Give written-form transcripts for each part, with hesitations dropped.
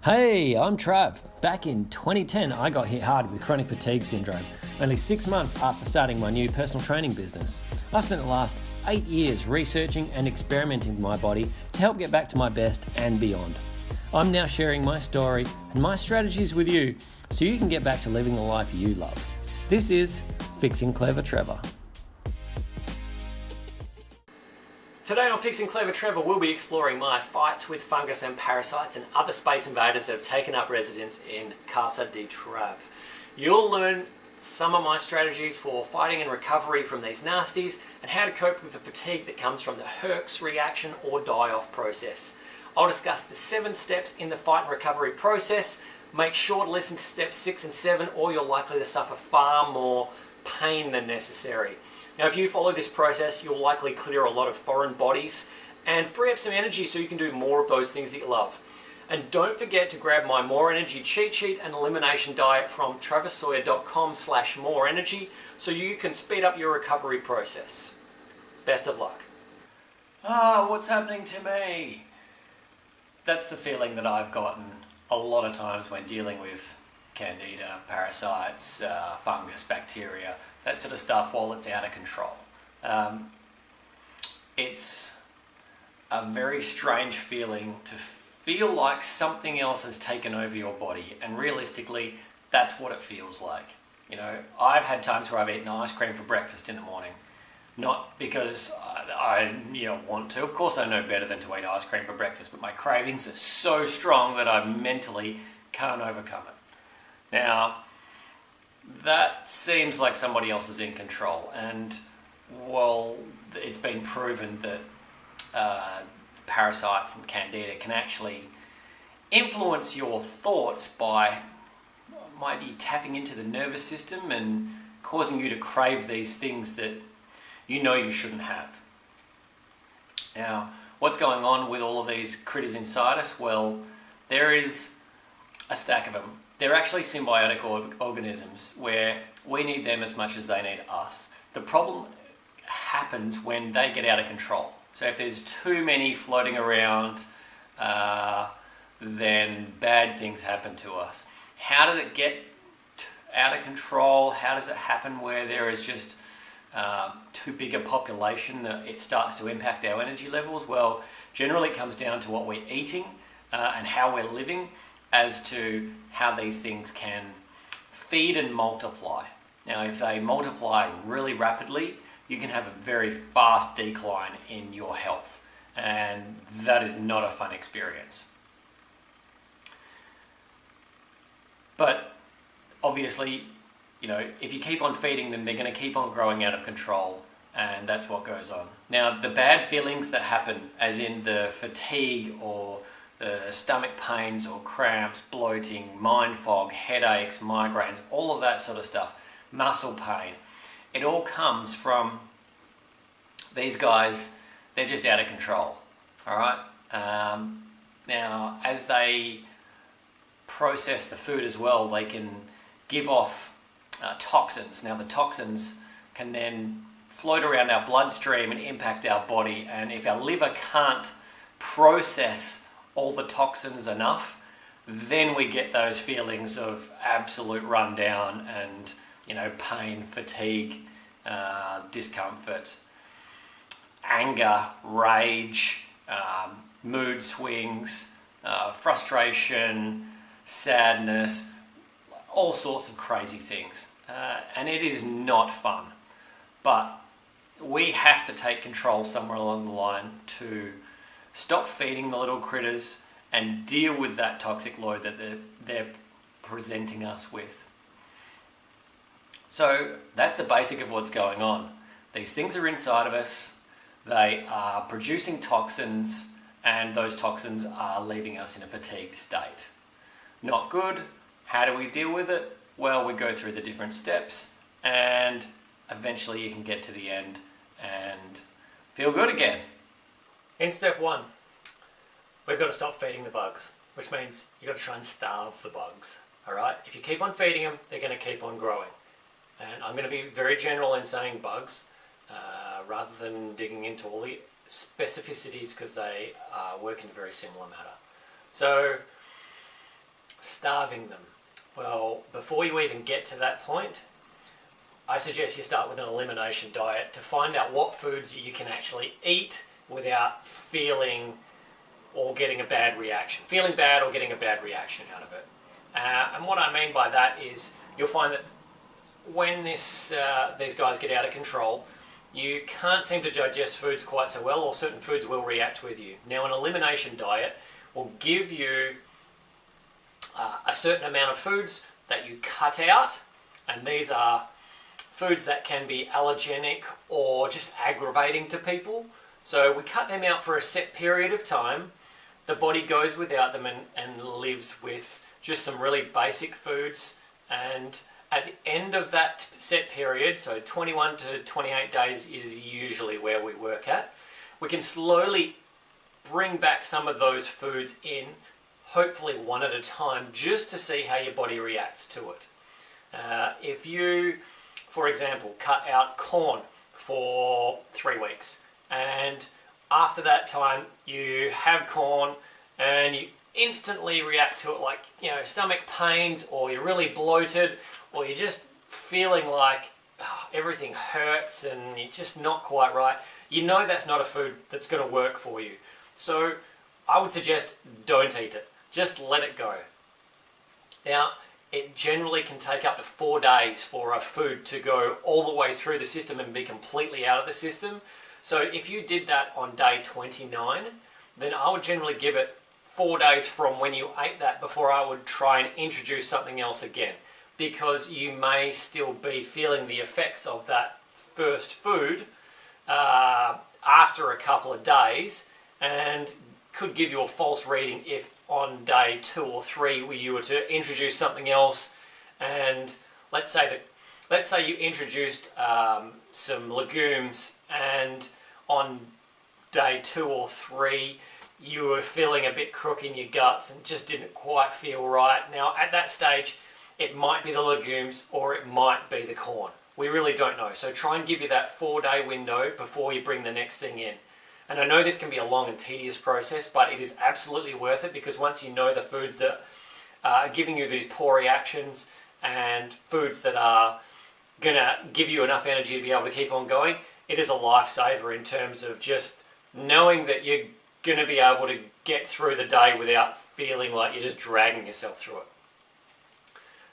Hey, I'm Trav. Back in 2010, I got hit hard with chronic fatigue syndrome, only 6 months after starting my new personal training business. I've spent the last 8 years researching and experimenting with my body to help get back to my best and beyond. I'm now sharing my story and my strategies with you so you can get back to living the life you love. This is Fixing Clever Trevor. Today on Fixing Clever Trevor, we'll be exploring my fights with fungus and parasites and other space invaders that have taken up residence in Casa de Trav. You'll learn some of my strategies for fighting and recovery from these nasties and how to cope with the fatigue that comes from the herx reaction or die-off process. I'll discuss the 7 steps in the fight and recovery process. Make sure to listen to steps 6 and 7 or you're likely to suffer far more pain than necessary. Now, if you follow this process, you'll likely clear a lot of foreign bodies and free up some energy so you can do more of those things that you love. And don't forget to grab my More Energy cheat sheet and elimination diet from travisSawyer.com/moreenergy so you can speed up your recovery process. Best of luck. What's happening to me? That's the feeling that I've gotten a lot of times when dealing with Candida, parasites, fungus, bacteria, that sort of stuff while it's out of control. It's a very strange feeling to feel like something else has taken over your body, and realistically, that's what it feels like. You know, I've had times where I've eaten ice cream for breakfast in the morning, not because I want to. Of course, I know better than to eat ice cream for breakfast, but my cravings are so strong that I mentally can't overcome it. Now, that seems like somebody else is in control, and well, it's been proven that parasites and Candida can actually influence your thoughts by maybe tapping into the nervous system and causing you to crave these things that you know you shouldn't have. Now, what's going on with all of these critters inside us? Well, there is a stack of them. They're actually symbiotic organisms where we need them as much as they need us. The problem happens when they get out of control. So if there's too many floating around, then bad things happen to us. How does it get out of control? How does it happen where there is just too big a population that it starts to impact our energy levels? Well, generally it comes down to what we're eating and how we're living as to how these things can feed and multiply. Now, if they multiply really rapidly, you can have a very fast decline in your health, and that is not a fun experience. But obviously, if you keep on feeding them, they're going to keep on growing out of control, and that's what goes on. Now, the bad feelings that happen, as in the fatigue or the stomach pains or cramps, bloating, mind fog, headaches, migraines, all of that sort of stuff, muscle pain, it all comes from these guys. They're just out of control, all right? Now, as they process the food as well, they can give off toxins. Now, the toxins can then float around our bloodstream and impact our body, and if our liver can't process all the toxins enough, then we get those feelings of absolute rundown and pain, fatigue, discomfort, anger, rage, mood swings, frustration, sadness, all sorts of crazy things, and it is not fun. But we have to take control somewhere along the line to stop feeding the little critters and deal with that toxic load that they're presenting us with. So that's the basic of what's going on. These things are inside of us, they are producing toxins, and those toxins are leaving us in a fatigued state. Not good. How do we deal with it? Well, we go through the different steps, and eventually you can get to the end and feel good again. In step 1, we've got to stop feeding the bugs, which means you've got to try and starve the bugs. Alright? If you keep on feeding them, they're going to keep on growing. And I'm going to be very general in saying bugs, rather than digging into all the specificities, because they work in a very similar manner. So Starving them. Well, before you even get to that point, I suggest you start with an elimination diet to find out what foods you can actually eat without feeling or getting a bad reaction. Feeling bad or getting a bad reaction out of it. And what I mean by that is you'll find that when these guys get out of control, you can't seem to digest foods quite so well, or certain foods will react with you. Now, an elimination diet will give you a certain amount of foods that you cut out, and these are foods that can be allergenic or just aggravating to people. So we cut them out for a set period of time. The body goes without them and lives with just some really basic foods, and at the end of that set period, so 21 to 28 days is usually where we work at, we can slowly bring back some of those foods in, hopefully one at a time, just to see how your body reacts to it. If you, for example, cut out corn for 3 weeks, and after that time you have corn and you instantly react to it, like, you know, stomach pains, or you're really bloated, or you're just feeling like everything hurts and you're just not quite right, you know that's not a food that's going to work for you. So I would suggest don't eat it. Just let it go. Now, it generally can take up to 4 days for a food to go all the way through the system and be completely out of the system. So if you did that on day 29, then I would generally give it 4 days from when you ate that before I would try and introduce something else again, because you may still be feeling the effects of that first food after a couple of days, and could give you a false reading if on day 2 or 3 you were to introduce something else, and let's say you introduced some legumes, and on day 2 or 3 you were feeling a bit crook in your guts and just didn't quite feel right. Now at that stage it might be the legumes or it might be the corn. We really don't know. So try and give you that 4-day window before you bring the next thing in. And I know this can be a long and tedious process, but it is absolutely worth it, because once you know the foods that are giving you these poor reactions and foods that are going to give you enough energy to be able to keep on going, it is a lifesaver in terms of just knowing that you're going to be able to get through the day without feeling like you're just dragging yourself through it.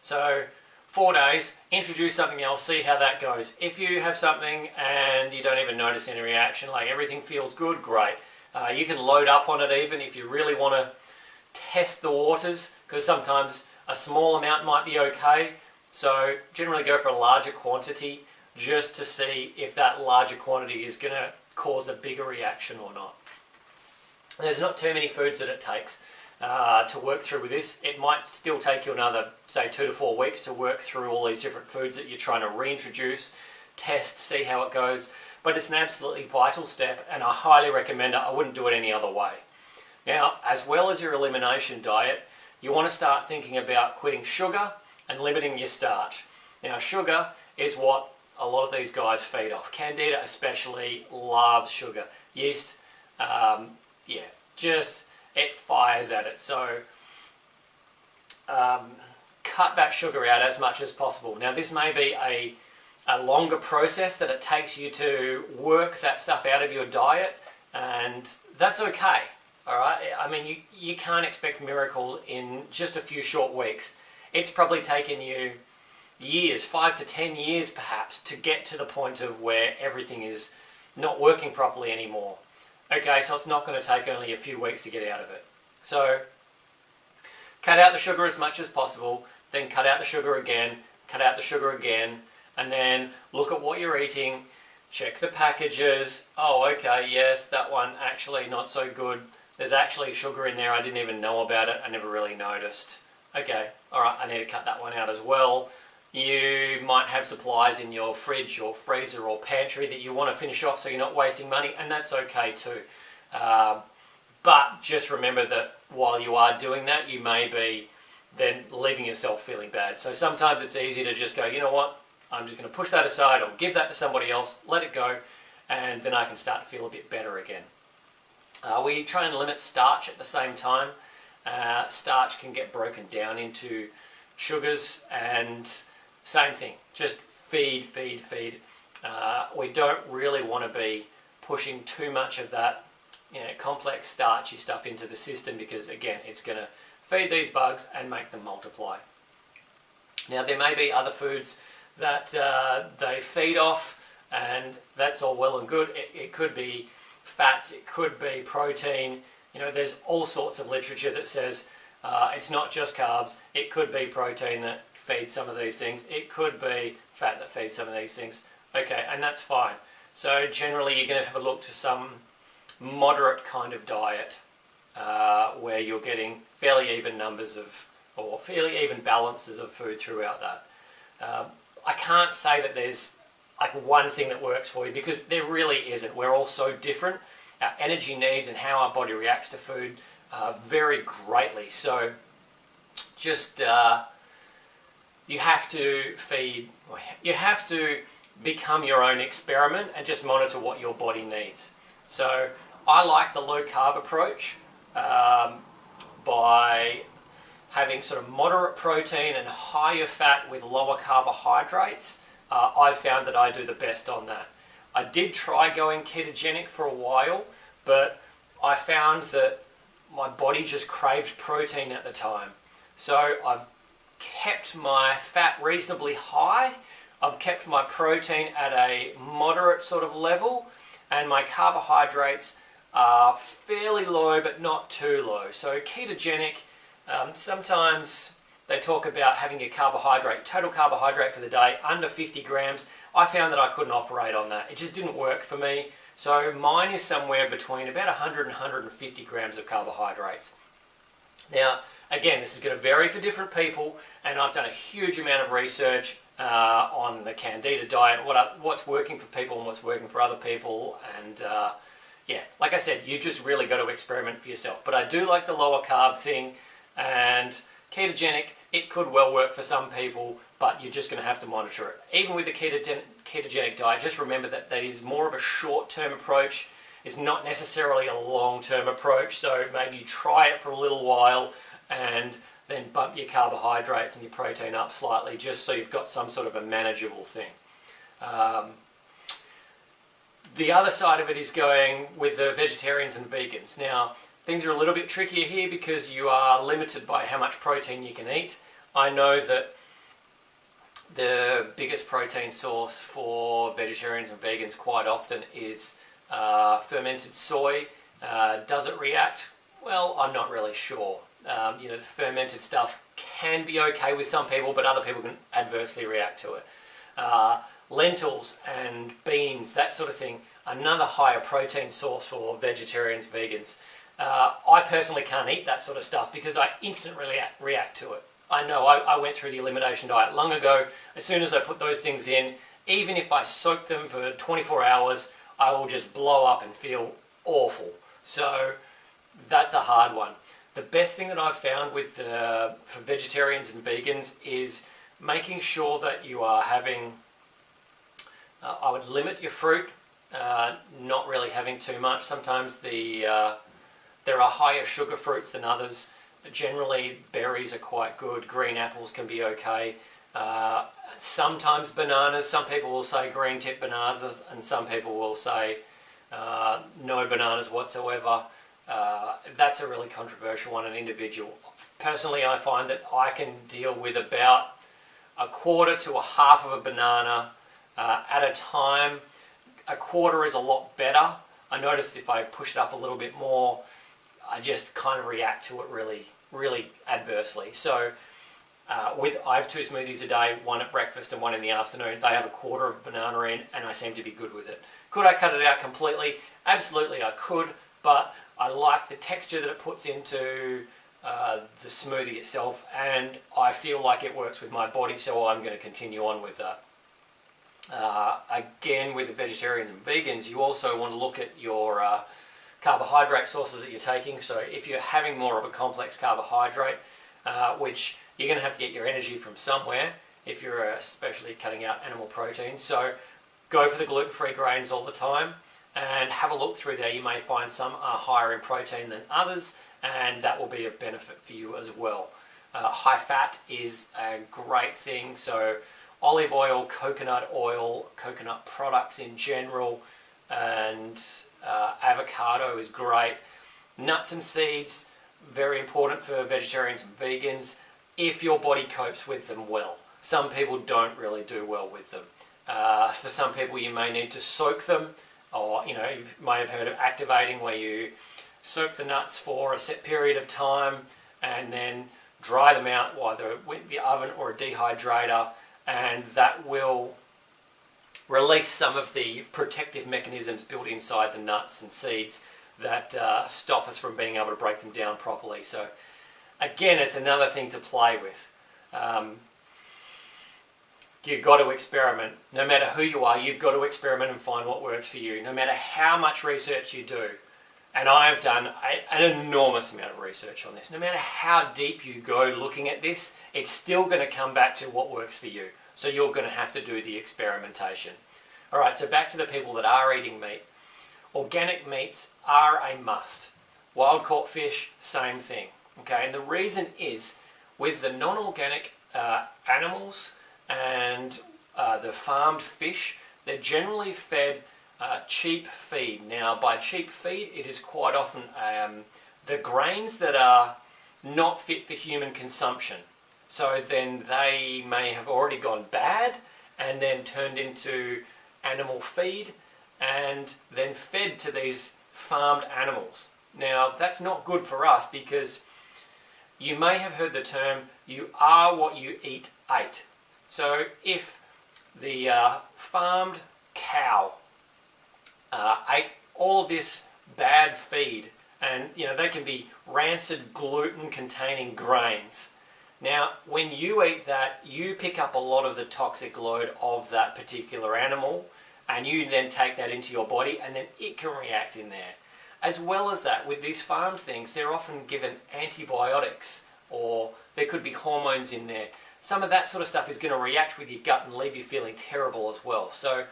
So 4 days, introduce something else, see how that goes. If you have something and you don't even notice any reaction, like everything feels good, great. You can load up on it even if you really want to test the waters, because sometimes a small amount might be okay. So generally go for a larger quantity just to see if that larger quantity is going to cause a bigger reaction or not. There's not too many foods that it takes to work through with this. It might still take you another, say, 2 to 4 weeks to work through all these different foods that you're trying to reintroduce, test, see how it goes. But it's an absolutely vital step, and I highly recommend it. I wouldn't do it any other way. Now, as well as your elimination diet, you want to start thinking about quitting sugar and limiting your starch. Now, sugar is what a lot of these guys feed off. Candida especially loves sugar. Yeast, it fires at it. So cut that sugar out as much as possible. Now, this may be a longer process that it takes you to work that stuff out of your diet, and that's okay. All right, I mean, you can't expect miracles in just a few short weeks. It's probably taken you years, 5 to 10 years perhaps, to get to the point of where everything is not working properly anymore. Okay, so it's not going to take only a few weeks to get out of it. So cut out the sugar as much as possible, then cut out the sugar again, cut out the sugar again, and then look at what you're eating, check the packages. Oh, okay, yes, that one actually not so good. There's actually sugar in there, I didn't even know about it, I never really noticed. Okay, alright, I need to cut that one out as well. You might have supplies in your fridge or freezer or pantry that you want to finish off so you're not wasting money, and that's okay too. But just remember that while you are doing that, you may be then leaving yourself feeling bad. So sometimes it's easy to just go, you know what, I'm just going to push that aside or give that to somebody else, let it go, and then I can start to feel a bit better again. We try and limit starch at the same time. Starch can get broken down into sugars, and same thing, just feed. We don't really want to be pushing too much of that complex starchy stuff into the system, because again, it's going to feed these bugs and make them multiply. Now, there may be other foods that they feed off, and that's all well and good. It could be fats, it could be protein. There's all sorts of literature that says it's not just carbs. It could be protein that feeds some of these things. It could be fat that feeds some of these things. Okay, and that's fine. So generally you're going to have a look to some moderate kind of diet where you're getting fairly even numbers of, or fairly even balances of food throughout that. I can't say that there's like one thing that works for you, because there really isn't. We're all so different. Our energy needs and how our body reacts to food vary greatly. So just you have to become your own experiment and just monitor what your body needs. So I like the low carb approach by having sort of moderate protein and higher fat with lower carbohydrates. I've found that I do the best on that. I did try going ketogenic for a while, but I found that my body just craved protein at the time. So I've kept my fat reasonably high, I've kept my protein at a moderate sort of level, and my carbohydrates are fairly low but not too low. So ketogenic, sometimes they talk about having your total carbohydrate for the day under 50 grams. I found that I couldn't operate on that. It just didn't work for me. So mine is somewhere between about 100 and 150 grams of carbohydrates. Now, again, this is going to vary for different people, and I've done a huge amount of research on the Candida diet, what's working for people and what's working for other people, and yeah, like I said, you just really got to experiment for yourself. But I do like the lower carb thing, and ketogenic, it could well work for some people, but you're just going to have to monitor it. Even with the ketogenic diet, just remember that that is more of a short-term approach. It's not necessarily a long-term approach, so maybe you try it for a little while and then bump your carbohydrates and your protein up slightly, just so you've got some sort of a manageable thing. The other side of it is going with the vegetarians and vegans. Now, things are a little bit trickier here because you are limited by how much protein you can eat. I know that the biggest protein source for vegetarians and vegans quite often is fermented soy. Does it react? Well, I'm not really sure. The fermented stuff can be okay with some people, but other people can adversely react to it. Lentils and beans, that sort of thing, another higher protein source for vegetarians, vegans. I personally can't eat that sort of stuff because I instantly react to it. I know I went through the elimination diet long ago. As soon as I put those things in, even if I soak them for 24 hours, I will just blow up and feel awful. So that's a hard one. The best thing that I've found with for vegetarians and vegans is making sure that you are having, I would limit your fruit, not really having too much. Sometimes there are higher sugar fruits than others. Generally, berries are quite good. Green apples can be okay. Sometimes bananas. Some people will say green tip bananas, and some people will say no bananas whatsoever. That's a really controversial one, an individual. Personally, I find that I can deal with about a quarter to a half of a banana at a time. A quarter is a lot better. I noticed if I push it up a little bit more, I just kind of react to it really adversely. So I have 2 smoothies a day, one at breakfast and one in the afternoon. They have a quarter of banana in, and I seem to be good with it. Could I cut it out completely? Absolutely I could, but I like the texture that it puts into the smoothie itself, and I feel like it works with my body, so I'm going to continue on with that. Again, with the vegetarians and vegans, you also want to look at your carbohydrate sources that you're taking. So if you're having more of a complex carbohydrate, which you're going to have to get your energy from somewhere if you're especially cutting out animal protein, so go for the gluten-free grains all the time and have a look through there. You may find some are higher in protein than others, and that will be of benefit for you as well. High fat is a great thing, so olive oil, coconut products in general, and avocado is great. Nuts and seeds, very important for vegetarians and vegans, if your body copes with them well. Some people don't really do well with them. For some people you may need to soak them, or you may have heard of activating, where you soak the nuts for a set period of time and then dry them out either with the oven or a dehydrator, and that will release some of the protective mechanisms built inside the nuts and seeds that stop us from being able to break them down properly. So again, it's another thing to play with. You've got to experiment. No matter who you are, you've got to experiment and find what works for you, no matter how much research you do. And I've done an enormous amount of research on this. No matter how deep you go looking at this, it's still going to come back to what works for you. So you're going to have to do the experimentation. All right, so back to the people that are eating meat. Organic meats are a must. Wild caught fish, same thing. Okay, and the reason is with the non-organic animals and the farmed fish, they're generally fed cheap feed. Now, by cheap feed, it is quite often the grains that are not fit for human consumption. So then they may have already gone bad and then turned into animal feed and then fed to these farmed animals. Now, that's not good for us, because you may have heard the term, you are what you eat ate. So if the farmed cow ate all of this bad feed, and they can be rancid gluten-containing grains. Now, when you eat that, you pick up a lot of the toxic load of that particular animal, and you then take that into your body, and then it can react in there. As well as that, with these farmed things, they're often given antibiotics, or there could be hormones in there. Some of that sort of stuff is going to react with your gut and leave you feeling terrible as well. So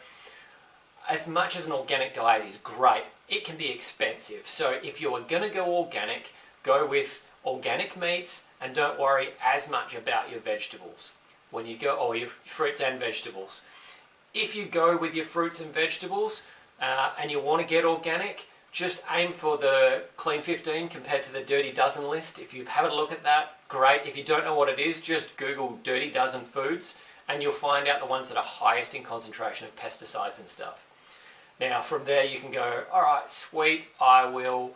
as much as an organic diet is great, it can be expensive. So if you're going to go organic, go with organic meats and don't worry as much about your vegetables when you go, or your fruits and vegetables. If you go with your fruits and vegetables and you want to get organic, just aim for the Clean 15 compared to the Dirty Dozen list. If you've had a look at that, great. If you don't know what it is, just Google Dirty Dozen foods and you'll find out the ones that are highest in concentration of pesticides and stuff. Now from there you can go, alright, sweet, I will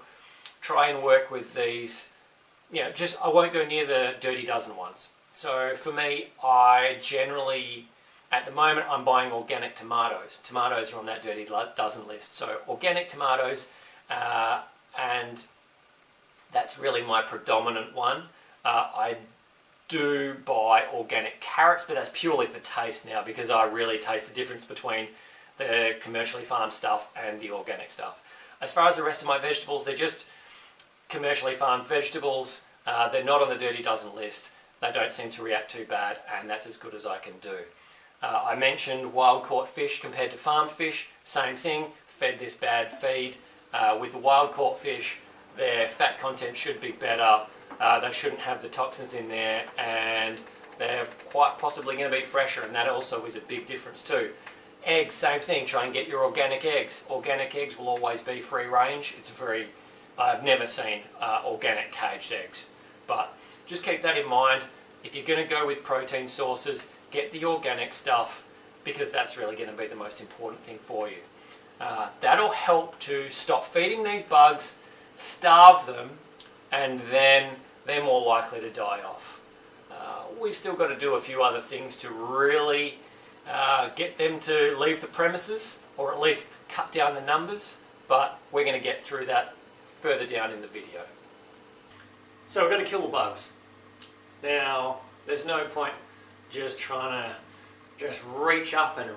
try and work with these. I won't go near the Dirty Dozen ones. So for me, I generally, at the moment, I'm buying organic tomatoes. Tomatoes are on that Dirty Dozen list. So organic tomatoes, and that's really my predominant one. I do buy organic carrots, but that's purely for taste now, because I really taste the difference between the commercially farmed stuff and the organic stuff. As far as the rest of my vegetables, they're just commercially farmed vegetables. They're not on the Dirty Dozen list. They don't seem to react too bad, and that's as good as I can do. I mentioned wild caught fish compared to farmed fish. Same thing, fed this bad feed. With the wild caught fish, their fat content should be better. They shouldn't have the toxins in there, and they're quite possibly going to be fresher, and that also is a big difference too. Eggs, same thing, try and get your organic eggs. Organic eggs will always be free range. I've never seen organic caged eggs, but just keep that in mind. If you're going to go with protein sources, get the organic stuff, because that's really going to be the most important thing for you. That'll help to stop feeding these bugs, starve them, and then they're more likely to die off. We've still got to do a few other things to really get them to leave the premises, or at least cut down the numbers, but we're going to get through that further down in the video. So we're going to kill the bugs. Now, there's no point just trying to just reach up and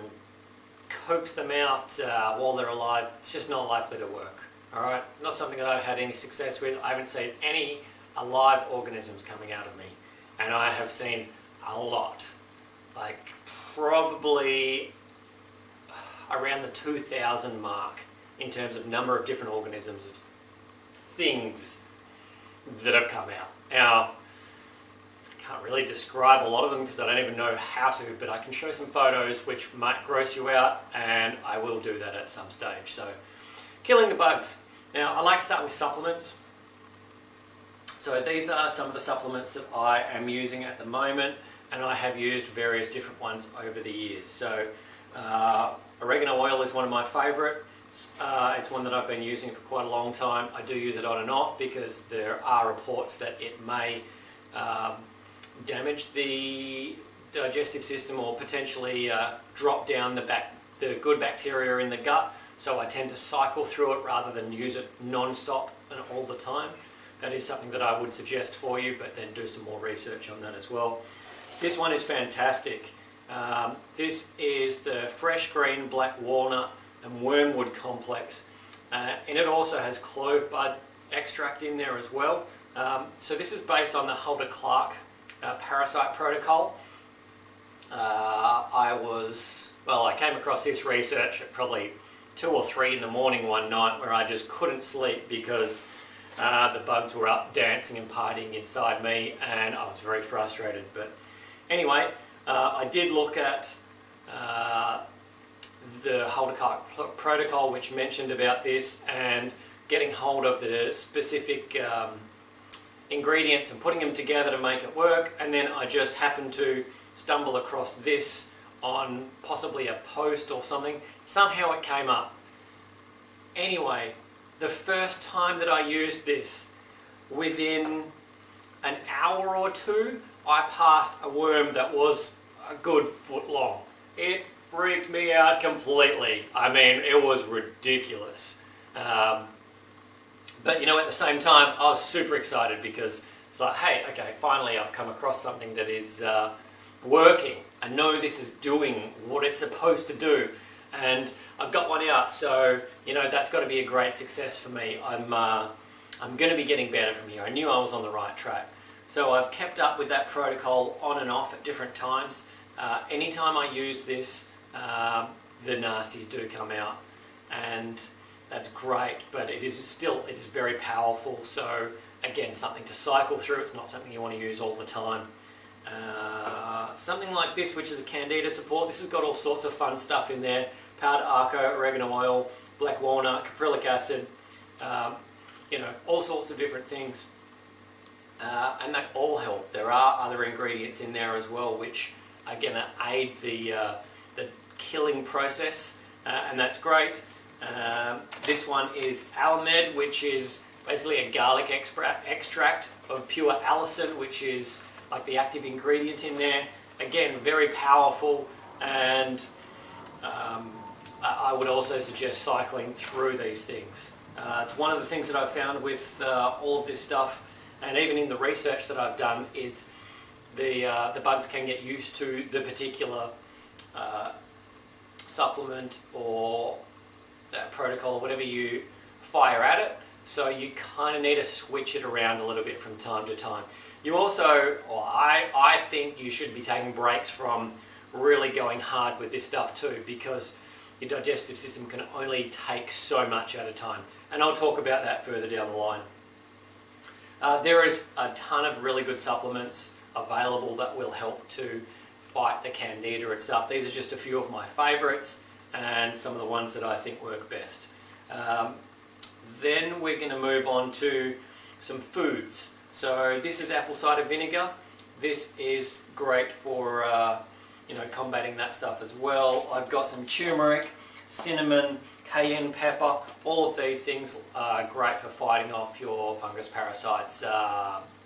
coax them out while they're alive. It's just not likely to work. Alright, not something that I've had any success with. I haven't seen any alive organisms coming out of me, and I have seen a lot, like probably around the 2,000 mark in terms of number of different organisms, of things that have come out. Now, I can't really describe a lot of them because I don't even know how to, but I can show some photos which might gross you out, and I will do that at some stage. So, killing the bugs. Now, I like to start with supplements. So these are some of the supplements that I am using at the moment, and I have used various different ones over the years. So oregano oil is one of my favourites. It's one that I've been using for quite a long time. I do use it on and off because there are reports that it may damage the digestive system or potentially drop down the good bacteria in the gut. So I tend to cycle through it rather than use it non-stop and all the time. That is something that I would suggest for you, but then do some more research on that as well. This one is fantastic. This is the fresh green black walnut and wormwood complex, and it also has clove bud extract in there as well. So this is based on the Clark parasite protocol. I came across this research at probably 2 or 3 in the morning one night where I just couldn't sleep because the bugs were up dancing and partying inside me, and I was very frustrated. But anyway, I did look at the Clark protocol, which mentioned about this, and getting hold of the specific ingredients and putting them together to make it work. And then I just happened to stumble across this on possibly a post or something. Somehow it came up. Anyway, the first time that I used this, within an hour or 2, I passed a worm that was a good foot long. It freaked me out completely. I mean, it was ridiculous. But you know, at the same time, I was super excited because it's like, hey, okay, finally I've come across something that is working. I know this is doing what it's supposed to do, and I've got one out, so you know that's got to be a great success for me. I'm going to be getting better from here. I knew I was on the right track, so I've kept up with that protocol on and off at different times. Anytime I use this, the nasties do come out, and that's great. But it is very powerful. So again, something to cycle through. It's not something you want to use all the time. Something like this, which is a Candida support. This has got all sorts of fun stuff in there: powdered arco, oregano oil, black walnut, caprylic acid, you know, all sorts of different things, and that all help. There are other ingredients in there as well, which again aid the killing process, and that's great. This one is Alamed, which is basically a garlic extract of pure allicin, which is like the active ingredient in there. Again, very powerful, and I would also suggest cycling through these things. It's one of the things that I've found with all of this stuff, and even in the research that I've done, is the bugs can get used to the particular supplement or protocol or whatever you fire at it. So you kind of need to switch it around a little bit from time to time. You also, or I think you should be taking breaks from really going hard with this stuff too, because your digestive system can only take so much at a time. And I'll talk about that further down the line. There is a ton of really good supplements available that will help to fight the Candida and stuff. These are just a few of my favourites and some of the ones that I think work best. Then we're going to move on to some foods. So this is apple cider vinegar. This is great for you know, combating that stuff as well. I've got some turmeric, cinnamon, cayenne pepper. All of these things are great for fighting off your fungus parasites,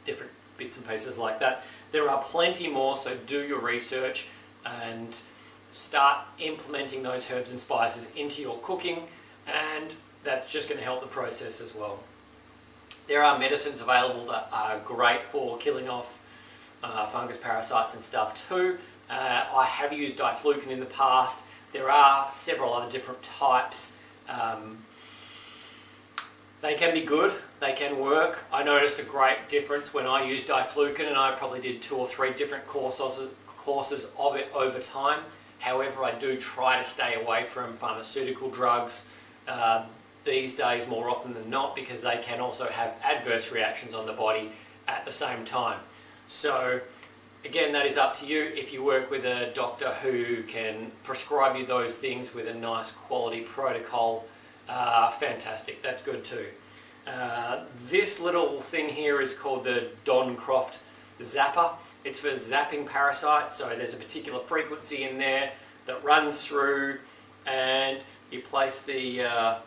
different bits and pieces like that. There are plenty more, so do your research and start implementing those herbs and spices into your cooking, and that's just going to help the process as well. There are medicines available that are great for killing off fungus parasites and stuff too. I have used diflucan in the past. There are several other different types. They can be good, they can work. I noticed a great difference when I used diflucan, and I probably did 2 or 3 different courses of it over time. However, I do try to stay away from pharmaceutical drugs. these days more often than not, because they can also have adverse reactions on the body at the same time. So again, that is up to you. If you work with a doctor who can prescribe you those things with a nice quality protocol, fantastic, that's good too. This little thing here is called the Doncroft Zapper. It's for zapping parasites, so there's a particular frequency in there that runs through, and you place the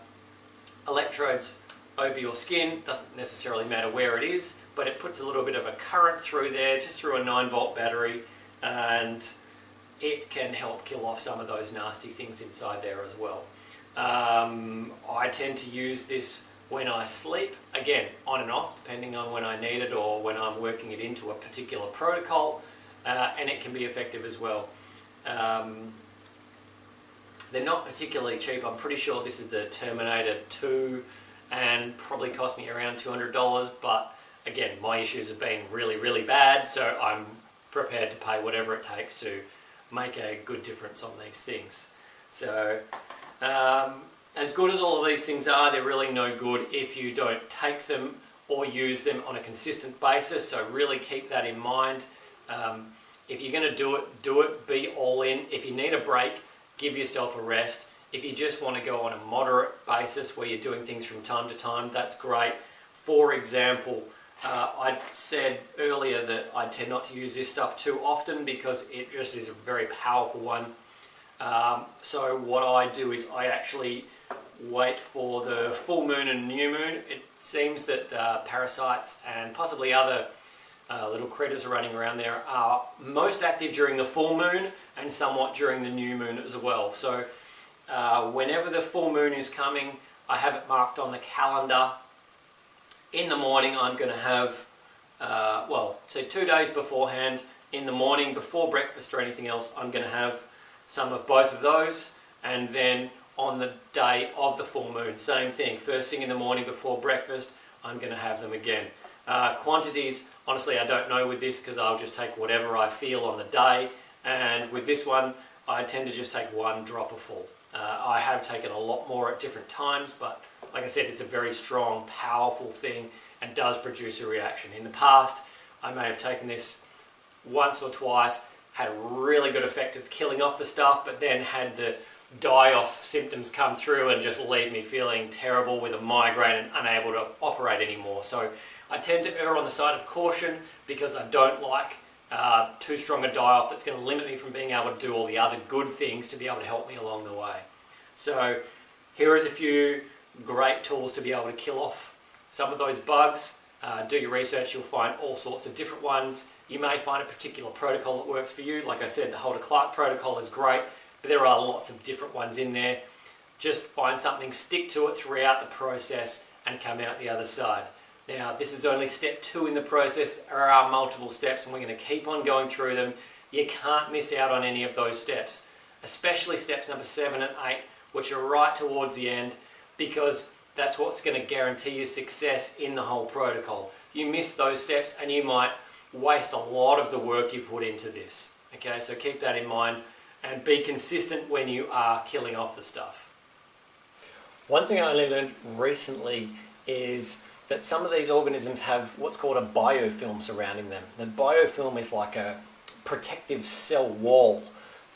electrodes over your skin. Doesn't necessarily matter where it is, but it puts a little bit of a current through there, just through a 9-volt battery, and it can help kill off some of those nasty things inside there as well. I tend to use this when I sleep, again, on and off, depending on when I need it or when I'm working it into a particular protocol, and it can be effective as well. They're not particularly cheap. I'm pretty sure this is the Terminator 2 and probably cost me around $200, but again, my issues have been really, really bad, so I'm prepared to pay whatever it takes to make a good difference on these things. So, as good as all of these things are, they're really no good if you don't take them or use them on a consistent basis, so really keep that in mind. If you're going to do it, be all in. If you need a break, give yourself a rest. If you just want to go on a moderate basis where you're doing things from time to time, that's great. For example, I said earlier that I tend not to use this stuff too often because it just is a very powerful one. So what I do is I actually wait for the full moon and new moon. It seems that parasites and possibly other little critters are running around there are most active during the full moon and somewhat during the new moon as well. So whenever the full moon is coming, I have it marked on the calendar. In the morning I'm going to have, well, say 2 days beforehand, in the morning before breakfast or anything else, I'm going to have some of both of those, and then on the day of the full moon, same thing, first thing in the morning before breakfast, I'm going to have them again. Quantities, honestly I don't know with this because I'll just take whatever I feel on the day, and with this one I tend to just take 1 dropper full. I have taken a lot more at different times, but like I said, it's a very strong, powerful thing and does produce a reaction. In the past, I may have taken this once or twice, had a really good effect of killing off the stuff, but then had the die-off symptoms come through and just leave me feeling terrible with a migraine and unable to operate anymore. So I tend to err on the side of caution because I don't like too strong a die-off that's going to limit me from being able to do all the other good things to be able to help me along the way. So here is a few great tools to be able to kill off some of those bugs. Do your research, you'll find all sorts of different ones. You may find a particular protocol that works for you. Like I said, the Holder-Clark protocol is great, but there are lots of different ones in there. Just find something, stick to it throughout the process and come out the other side. Now, this is only step 2 in the process. There are multiple steps and we're going to keep on going through them. You can't miss out on any of those steps, especially steps number 7 and 8, which are right towards the end, because that's what's going to guarantee you success in the whole protocol. You miss those steps and you might waste a lot of the work you put into this. Okay, so keep that in mind and be consistent when you are killing off the stuff. One thing I only learned recently is that some of these organisms have what's called a biofilm surrounding them. The biofilm is like a protective cell wall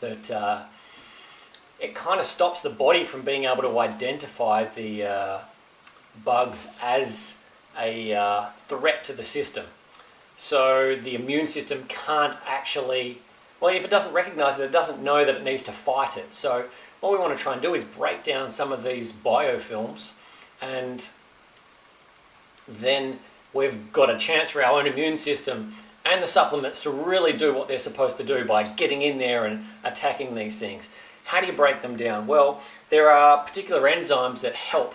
that it kind of stops the body from being able to identify the bugs as a threat to the system. So the immune system can't actually, well, if it doesn't recognize it, it doesn't know that it needs to fight it. So what we want to try and do is break down some of these biofilms, and then we've got a chance for our own immune system and the supplements to really do what they're supposed to do by getting in there and attacking these things. How do you break them down? Well, there are particular enzymes that help,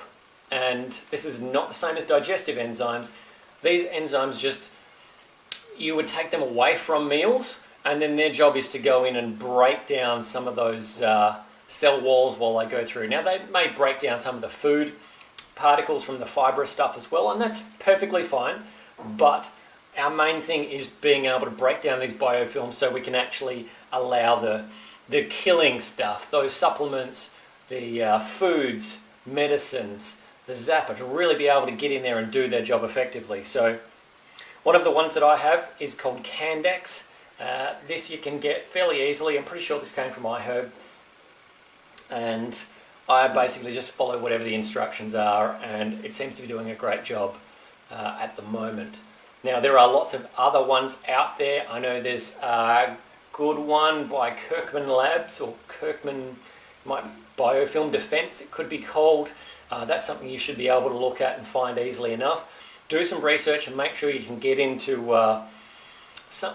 and this is not the same as digestive enzymes. These enzymes just, you would take them away from meals, and then their job is to go in and break down some of those cell walls while they go through. Now, they may break down some of the food particles from the fibrous stuff as well, and that's perfectly fine, but our main thing is being able to break down these biofilms so we can actually allow the killing stuff, those supplements, the foods, medicines, the zapper to really be able to get in there and do their job effectively. So one of the ones that I have is called Candex. This you can get fairly easily. I'm pretty sure this came from iHerb. And I basically just follow whatever the instructions are, and it seems to be doing a great job at the moment. Now, there are lots of other ones out there. I know there's a good one by Kirkman Labs, or Kirkman Biofilm Defense, it could be called. That's something you should be able to look at and find easily enough. Do some research and make sure you can get into,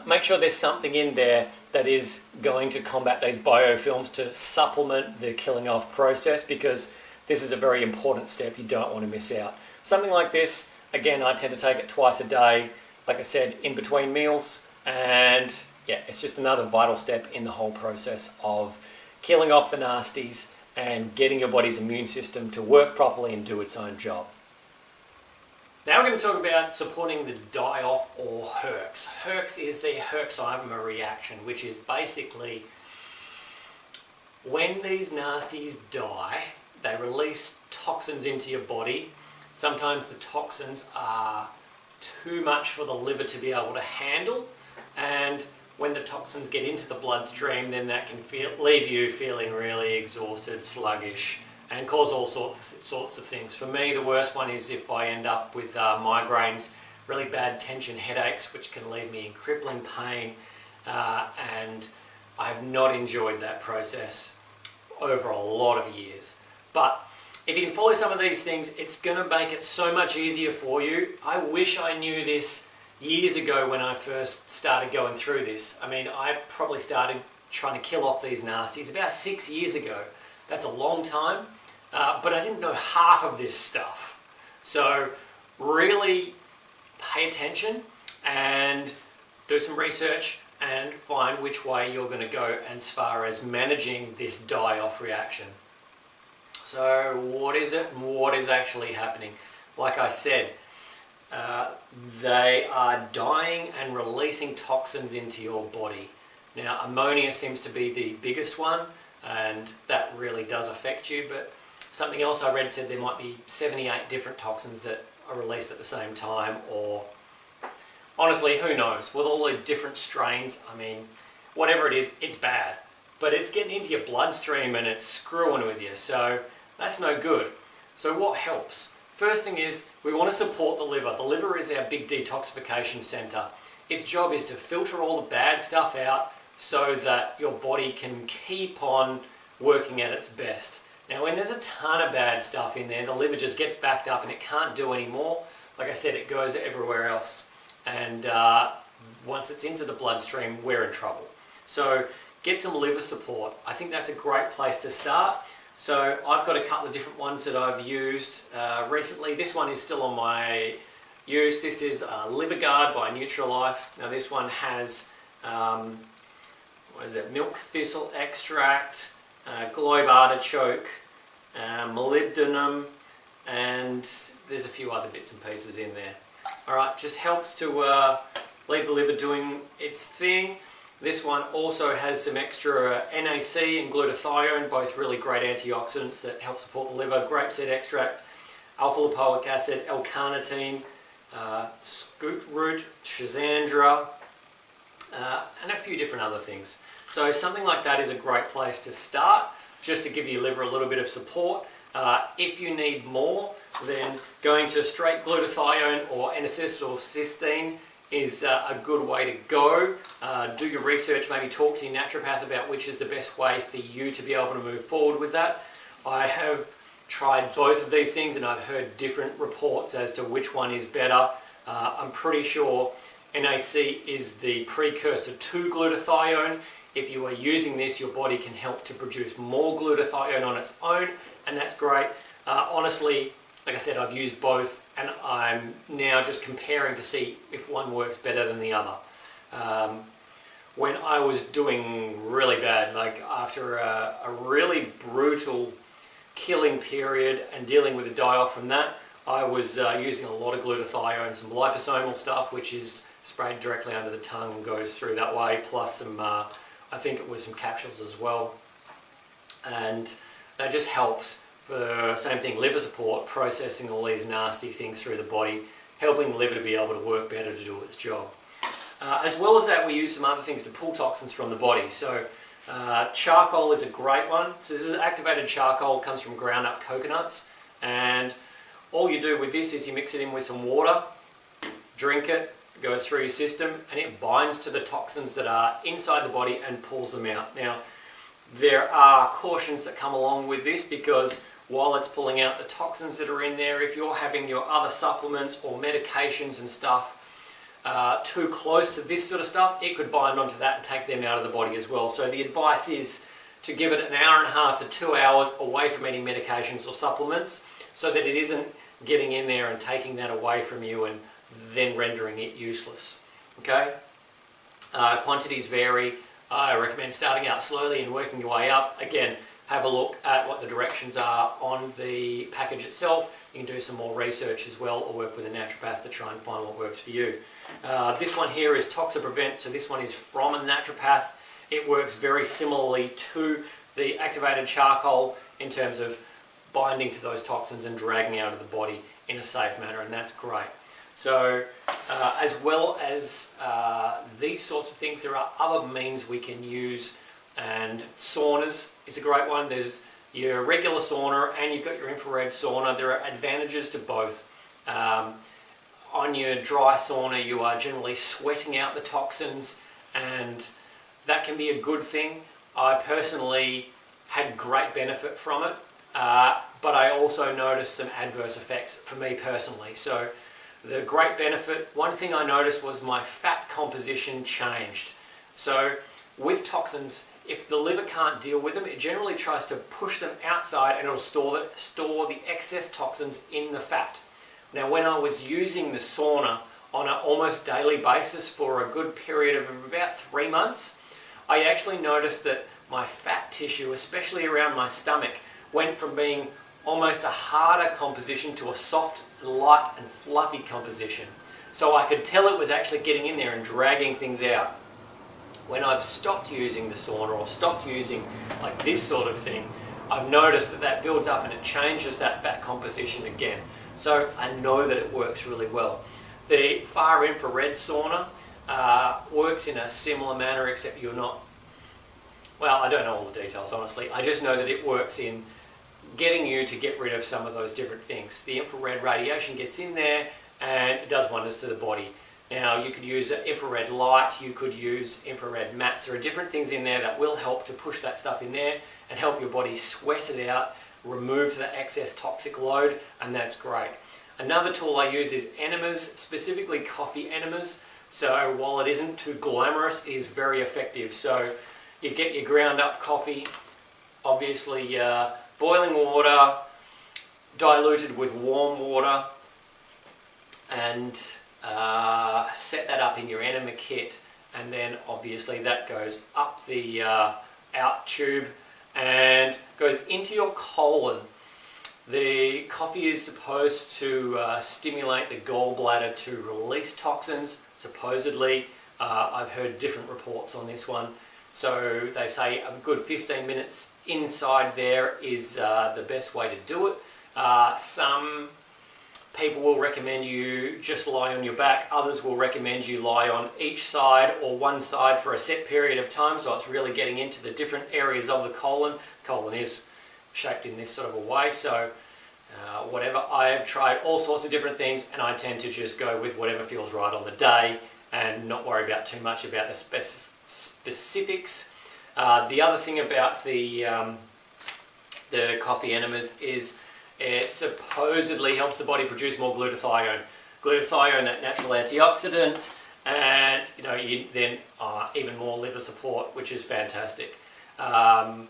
make sure there's something in there that is going to combat these biofilms to supplement the killing off process, because this is a very important step you don't want to miss out. Something like this, again, I tend to take it twice a day, like I said, in between meals, and yeah, it's just another vital step in the whole process of killing off the nasties and getting your body's immune system to work properly and do its own job. Now we're going to talk about supporting the die-off, or herx. Herx is the herxheimer reaction, which is basically when these nasties die, they release toxins into your body. Sometimes the toxins are too much for the liver to be able to handle, and when the toxins get into the bloodstream, then that can leave you feeling really exhausted, sluggish, and cause all sorts of things. For me, the worst one is if I end up with migraines, really bad tension headaches, which can leave me in crippling pain, and I have not enjoyed that process over a lot of years. But if you can follow some of these things, it's going to make it so much easier for you. I wish I knew this years ago when I first started going through this. I mean, I probably started trying to kill off these nasties about 6 years ago. That's a long time. But I didn't know half of this stuff. So really pay attention and do some research and find which way you're going to go as far as managing this die-off reaction. So what is it and what is actually happening? Like I said, they are dying and releasing toxins into your body. Now, ammonia seems to be the biggest one, and that really does affect you, but something else I read said there might be 78 different toxins that are released at the same time, or honestly, who knows? With all the different strains, I mean, whatever it is, it's bad. But it's getting into your bloodstream and it's screwing with you, so that's no good. So what helps? First thing is, we want to support the liver. The liver is our big detoxification center. Its job is to filter all the bad stuff out so that your body can keep on working at its best. Now, when there's a ton of bad stuff in there, the liver just gets backed up and it can't do anymore. Like I said, it goes everywhere else. And once it's into the bloodstream, we're in trouble. So get some liver support. I think that's a great place to start. So I've got a couple of different ones that I've used recently. This one is still on my use. This is Liver Guard by Nutrilife. Now this one has, milk thistle extract, globe artichoke, molybdenum, and there's a few other bits and pieces in there. Alright, just helps to leave the liver doing its thing. This one also has some extra NAC and glutathione, both really great antioxidants that help support the liver. Grapeseed extract, alpha-lipoic acid, L-carnitine, scoot root, schizandra, and a few different other things. So something like that is a great place to start, just to give your liver a little bit of support. If you need more, then going to straight glutathione or N-acetyl or cysteine is a good way to go. Do your research, maybe talk to your naturopath about which is the best way for you to be able to move forward with that. I have tried both of these things and I've heard different reports as to which one is better. I'm pretty sure NAC is the precursor to glutathione. If you are using this, your body can help to produce more glutathione on its own, and that's great. Honestly, like I said, I've used both, and I'm now just comparing to see if one works better than the other. When I was doing really bad, like after a really brutal killing period and dealing with the die-off from that, I was using a lot of glutathione, some liposomal stuff, which is sprayed directly under the tongue and goes through that way, plus some, I think it was some capsules as well. And that just helps for same thing, liver support, processing all these nasty things through the body, helping the liver to be able to work better to do its job. As well as that, we use some other things to pull toxins from the body. So charcoal is a great one. So this is activated charcoal, comes from ground up coconuts, and all you do with this is you mix it in with some water, drink it, goes through your system, and it binds to the toxins that are inside the body and pulls them out. Now, there are cautions that come along with this, because while it's pulling out the toxins that are in there, if you're having your other supplements or medications and stuff too close to this sort of stuff, it could bind onto that and take them out of the body as well. So the advice is to give it an hour and a half to 2 hours away from any medications or supplements, so that it isn't getting in there and taking that away from you and then rendering it useless. Okay? Quantities vary. I recommend starting out slowly and working your way up. Again, have a look at what the directions are on the package itself. You can do some more research as well, or work with a naturopath to try and find what works for you. This one here is Toxaprevent, so this one is from a naturopath. It works very similarly to the activated charcoal in terms of binding to those toxins and dragging out of the body in a safe manner, and that's great. So as well as these sorts of things, there are other means we can use, and saunas is a great one. There's your regular sauna and you've got your infrared sauna. There are advantages to both. On your dry sauna, you are generally sweating out the toxins, and that can be a good thing. I personally had great benefit from it, but I also noticed some adverse effects for me personally. So the great benefit, one thing I noticed was my fat composition changed. So with toxins, if the liver can't deal with them, it generally tries to push them outside, and it'll store the excess toxins in the fat. Now, when I was using the sauna on an almost daily basis for a good period of about 3 months, I actually noticed that my fat tissue, especially around my stomach, went from being almost a harder composition to a soft, light and fluffy composition. So I could tell it was actually getting in there and dragging things out. When I've stopped using the sauna, or stopped using like this sort of thing, I've noticed that that builds up and it changes that fat composition again. So I know that it works really well. The far infrared sauna works in a similar manner, except you're not, well, I don't know all the details honestly. I just know that it works in getting you to get rid of some of those different things. The infrared radiation gets in there and it does wonders to the body. Now, you could use infrared light, you could use infrared mats. There are different things in there that will help to push that stuff in there and help your body sweat it out, remove the excess toxic load, and that's great. Another tool I use is enemas, specifically coffee enemas. So while it isn't too glamorous, it is very effective. So you get your ground up coffee, obviously boiling water, diluted with warm water, and set that up in your enema kit, and then obviously that goes up the out tube and goes into your colon. The coffee is supposed to stimulate the gallbladder to release toxins, supposedly. I've heard different reports on this one. So they say a good 15 minutes inside there is the best way to do it. Some people will recommend you just lie on your back. Others will recommend you lie on each side or one side for a set period of time. So it's really getting into the different areas of the colon. The colon is shaped in this sort of a way. So whatever, I have tried all sorts of different things, and I tend to just go with whatever feels right on the day and not worry about too much about the specifics. The other thing about the coffee enemas is it supposedly helps the body produce more glutathione. Glutathione, that natural antioxidant, and you then even more liver support, which is fantastic. I'm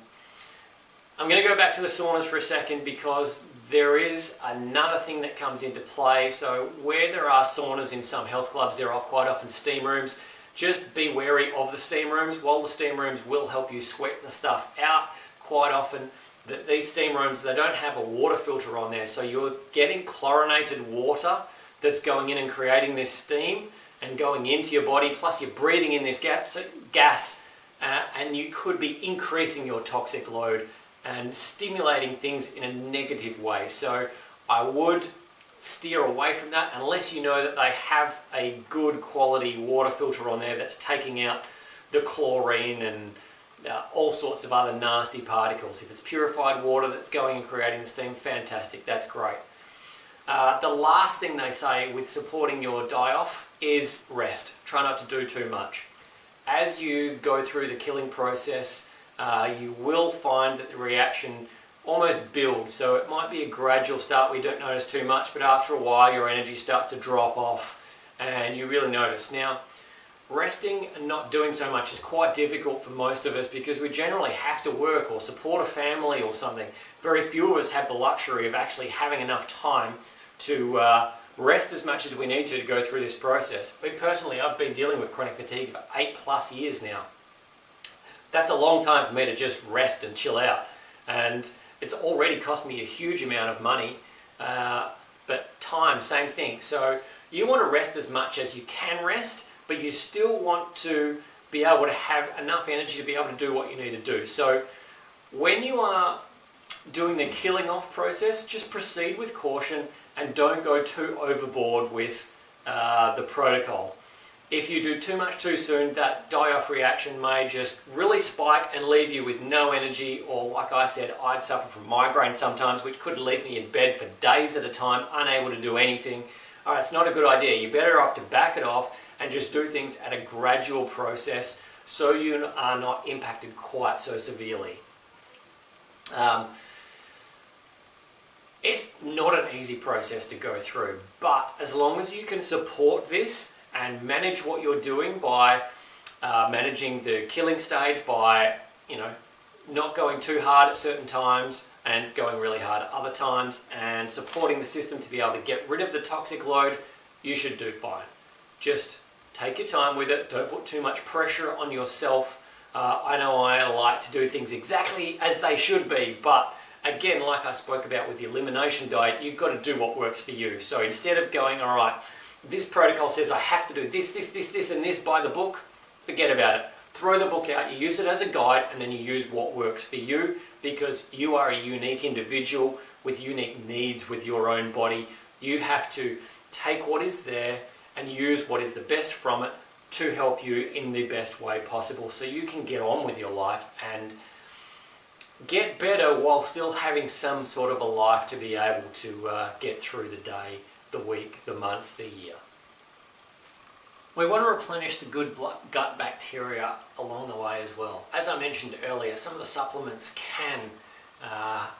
going to go back to the saunas for a second, because there is another thing that comes into play. So where there are saunas in some health clubs, there are quite often steam rooms. Just be wary of the steam rooms. While the steam rooms will help you sweat the stuff out, quite often these steam rooms, they don't have a water filter on there, so you're getting chlorinated water that's going in and creating this steam and going into your body, plus you're breathing in this gas, and you could be increasing your toxic load and stimulating things in a negative way. So I would steer away from that unless you know that they have a good quality water filter on there that's taking out the chlorine and all sorts of other nasty particles. If it's purified water that's going and creating the steam, fantastic, that's great. The last thing they say with supporting your die-off is rest. Try not to do too much. As you go through the killing process, you will find that the reaction almost builds. So it might be a gradual start where you don't notice too much, but after a while your energy starts to drop off and you really notice. Now, resting and not doing so much is quite difficult for most of us because we generally have to work or support a family or something. Very few of us have the luxury of actually having enough time to rest as much as we need to go through this process. Me personally, I've been dealing with chronic fatigue for 8+ years now. That's a long time for me to just rest and chill out, and it's already cost me a huge amount of money, but time, same thing. So you want to rest as much as you can rest, but you still want to be able to have enough energy to be able to do what you need to do. So when you are doing the killing off process, just proceed with caution and don't go too overboard with the protocol. If you do too much too soon, that die-off reaction may just really spike and leave you with no energy, or like I said, I'd suffer from migraines sometimes, which could leave me in bed for days at a time, unable to do anything. All right, it's not a good idea. You're better off to back it off and just do things at a gradual process so you are not impacted quite so severely. It's not an easy process to go through, but as long as you can support this and manage what you're doing by managing the killing stage by, not going too hard at certain times and going really hard at other times, and supporting the system to be able to get rid of the toxic load, you should do fine. Just take your time with it. Don't put too much pressure on yourself. I know I like to do things exactly as they should be, but again, like I spoke about with the elimination diet, you've got to do what works for you. So instead of going, all right, this protocol says I have to do this, and this by the book, forget about it. Throw the book out, you use it as a guide, and then you use what works for you, because you are a unique individual with unique needs with your own body. You have to take what is there and use what is the best from it to help you in the best way possible so you can get on with your life and get better while still having some sort of a life to be able to get through the day, the week, the month, the year. We want to replenish the good gut bacteria along the way as well. As I mentioned earlier, some of the supplements can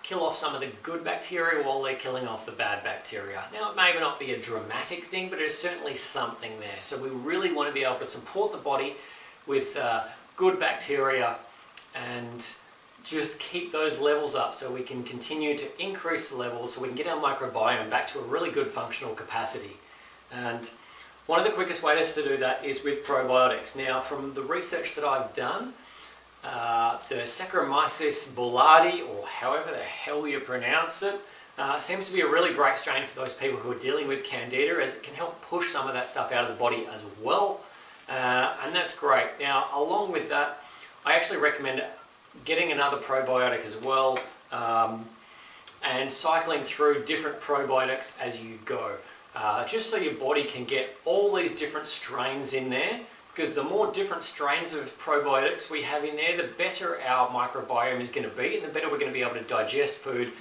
kill off some of the good bacteria while they're killing off the bad bacteria. Now, it may not be a dramatic thing, but there's certainly something there. So we really want to be able to support the body with good bacteria and just keep those levels up so we can continue to increase the levels so we can get our microbiome back to a really good functional capacity. And one of the quickest ways to do that is with probiotics. Now, from the research that I've done, the Saccharomyces boulardii, or however the hell you pronounce it, seems to be a really great strain for those people who are dealing with Candida, as it can help push some of that stuff out of the body as well, and that's great. Now, along with that, I actually recommend getting another probiotic as well, and cycling through different probiotics as you go, just so your body can get all these different strains in there, because the more different strains of probiotics we have in there, the better our microbiome is going to be, and the better we're going to be able to digest food,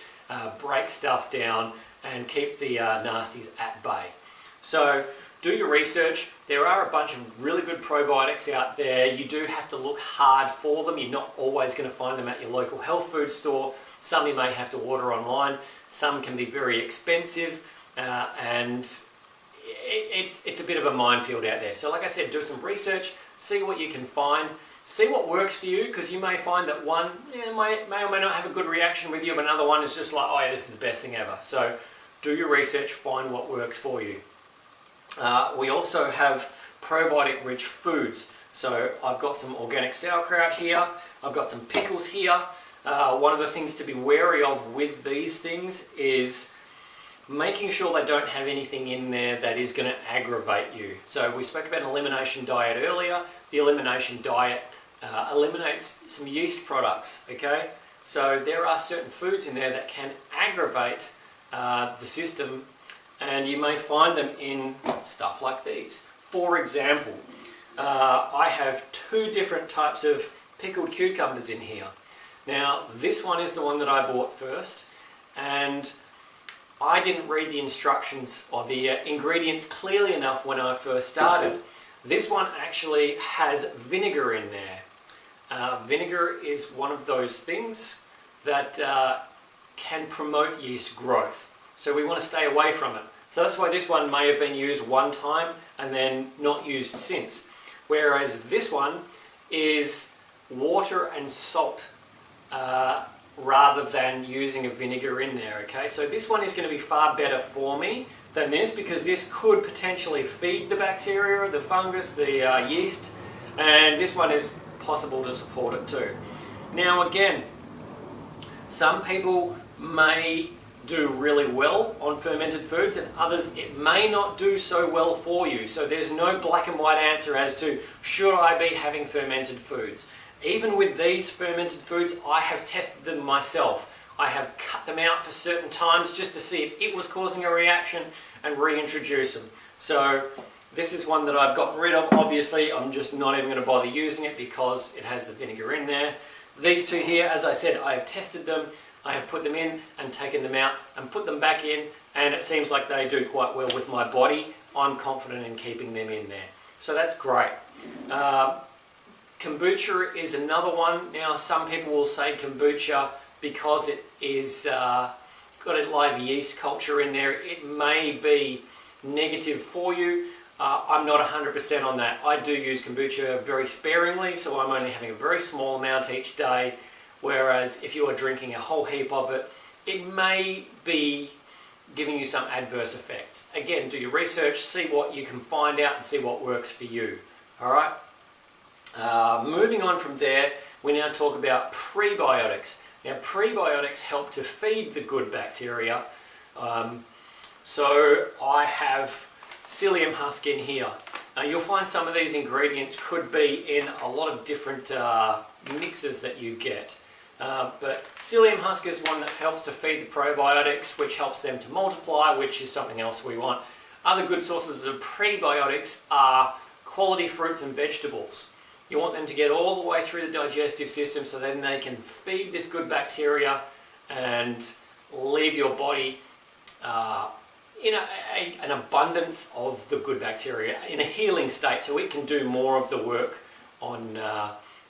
break stuff down, and keep the nasties at bay. So do your research. There are a bunch of really good probiotics out there. You do have to look hard for them. You're not always going to find them at your local health food store. Some you may have to order online. Some can be very expensive, and it's a bit of a minefield out there. So like I said, do some research, see what you can find, see what works for you, because you may find that one may or may not have a good reaction with you, but another one is just like, oh yeah, this is the best thing ever. So do your research, find what works for you. We also have probiotic rich foods. So I've got some organic sauerkraut here, I've got some pickles here. One of the things to be wary of with these things is making sure they don't have anything in there that is going to aggravate you. So we spoke about an elimination diet earlier. The elimination diet eliminates some yeast products, okay? So there are certain foods in there that can aggravate the system, and you may find them in stuff like these. For example, I have 2 different types of pickled cucumbers in here. Now, this one is the one that I bought first, and I didn't read the instructions or the ingredients clearly enough when I first started. This one actually has vinegar in there. Vinegar is one of those things that can promote yeast growth. So we want to stay away from it. So that's why this one may have been used one time and then not used since. Whereas this one is water and salt rather than using a vinegar in there, okay? So this one is going to be far better for me than this, because this could potentially feed the bacteria, the fungus, the yeast, and this one is possible to support it too. Now again, some people may do really well on fermented foods, and others it may not do so well for you. So there's no black and white answer as to should I be having fermented foods. Even with these fermented foods, I have tested them myself. I have cut them out for certain times just to see if it was causing a reaction and reintroduce them. So this is one that I've gotten rid of. Obviously, I'm just not even going to bother using it because it has the vinegar in there. These 2 here, as I said, I have tested them. I have put them in and taken them out and put them back in, and it seems like they do quite well with my body. I'm confident in keeping them in there. So that's great. Kombucha is another one. Now, some people will say kombucha because it is got a live yeast culture in there. It may be negative for you. I'm not 100% on that. I do use kombucha very sparingly, so I'm only having a very small amount each day. Whereas if you are drinking a whole heap of it, it may be giving you some adverse effects. Again, do your research, see what you can find out and see what works for you. Alright? Moving on from there, we now talk about prebiotics. Now, prebiotics help to feed the good bacteria. So I have psyllium husk in here. You'll find some of these ingredients could be in a lot of different mixes that you get. But psyllium husk is one that helps to feed the probiotics, which helps them to multiply, which is something else we want. Other good sources of prebiotics are quality fruits and vegetables. You want them to get all the way through the digestive system so then they can feed this good bacteria and leave your body in an abundance of the good bacteria, in a healing state, so it can do more of the work on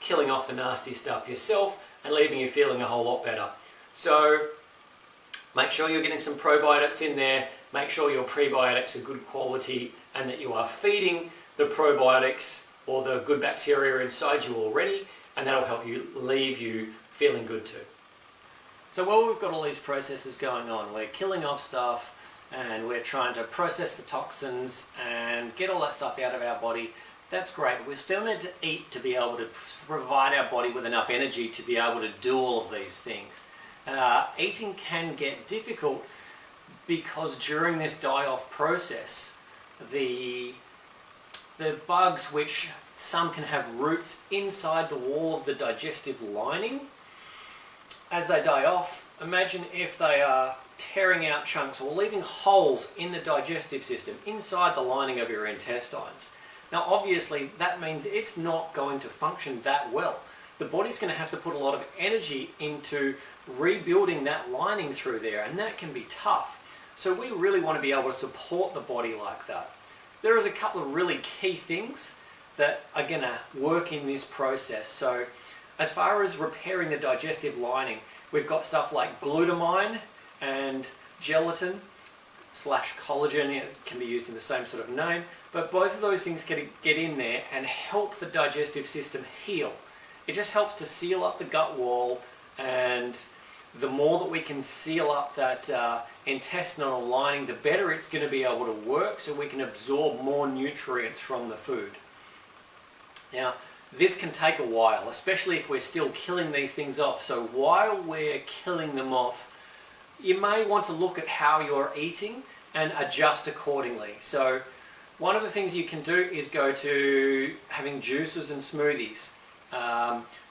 killing off the nasty stuff yourself and leaving you feeling a whole lot better. So make sure you're getting some probiotics in there, make sure your prebiotics are good quality and that you are feeding the probiotics or the good bacteria inside you already, and that'll help you leave you feeling good too. So while we've got all these processes going on, we're killing off stuff and we're trying to process the toxins and get all that stuff out of our body. That's great. We still need to eat to be able to provide our body with enough energy to be able to do all of these things. Eating can get difficult because during this die-off process, the bugs, which some can have roots inside the wall of the digestive lining, as they die off, imagine if they are tearing out chunks or leaving holes in the digestive system inside the lining of your intestines. Now obviously that means it's not going to function that well. The body's going to have to put a lot of energy into rebuilding that lining through there, and that can be tough. So we really want to be able to support the body like that. There is a couple of really key things that are going to work in this process. So as far as repairing the digestive lining, we've got stuff like glutamine and gelatin / collagen. It can be used in the same sort of name, but both of those things get in there and help the digestive system heal. It just helps to seal up the gut wall, and the more that we can seal up that intestinal lining, the better it's going to be able to work, so we can absorb more nutrients from the food. Now, this can take a while, especially if we're still killing these things off. So while we're killing them off, you may want to look at how you're eating and adjust accordingly. So one of the things you can do is go to having juices and smoothies.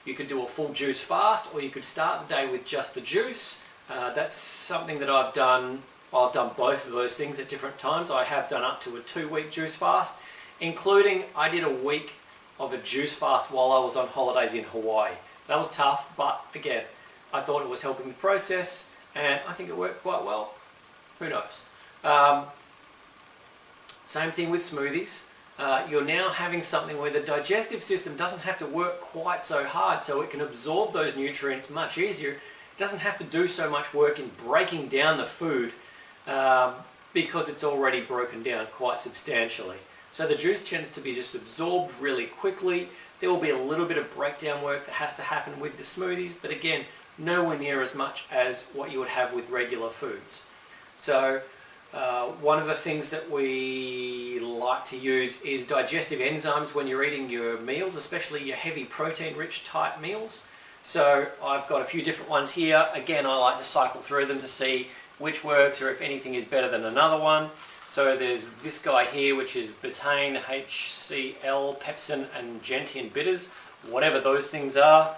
You could do a full juice fast, or you could start the day with just the juice. That's something that I've done. I've done both of those things at different times. I have done up to a 2-week juice fast, including I did a week of a juice fast while I was on holidays in Hawaii. That was tough, but again, I thought it was helping the process, and I think it worked quite well. Who knows? Same thing with smoothies. You're now having something where the digestive system doesn't have to work quite so hard, so it can absorb those nutrients much easier. It doesn't have to do so much work in breaking down the food because it's already broken down quite substantially. So the juice tends to be just absorbed really quickly. There will be a little bit of breakdown work that has to happen with the smoothies, but again, nowhere near as much as what you would have with regular foods. So one of the things that we like to use is digestive enzymes when you're eating your meals, especially your heavy protein-rich type meals. So I've got a few different ones here. Again, I like to cycle through them to see which works or if anything is better than another one. So there's this guy here, which is betaine, HCl, pepsin, and gentian bitters, whatever those things are.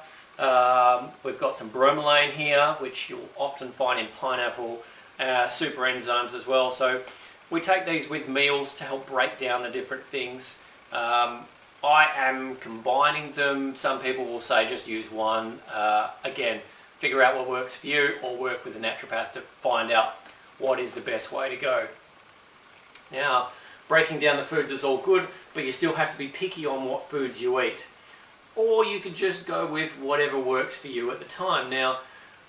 We've got some bromelain here, which you'll often find in pineapple, super enzymes as well. So we take these with meals to help break down the different things. I am combining them. Some people will say just use one. Again, figure out what works for you, or work with a naturopath to find out what is the best way to go. Now, breaking down the foods is all good, but you still have to be picky on what foods you eat. Or you could just go with whatever works for you at the time. Now,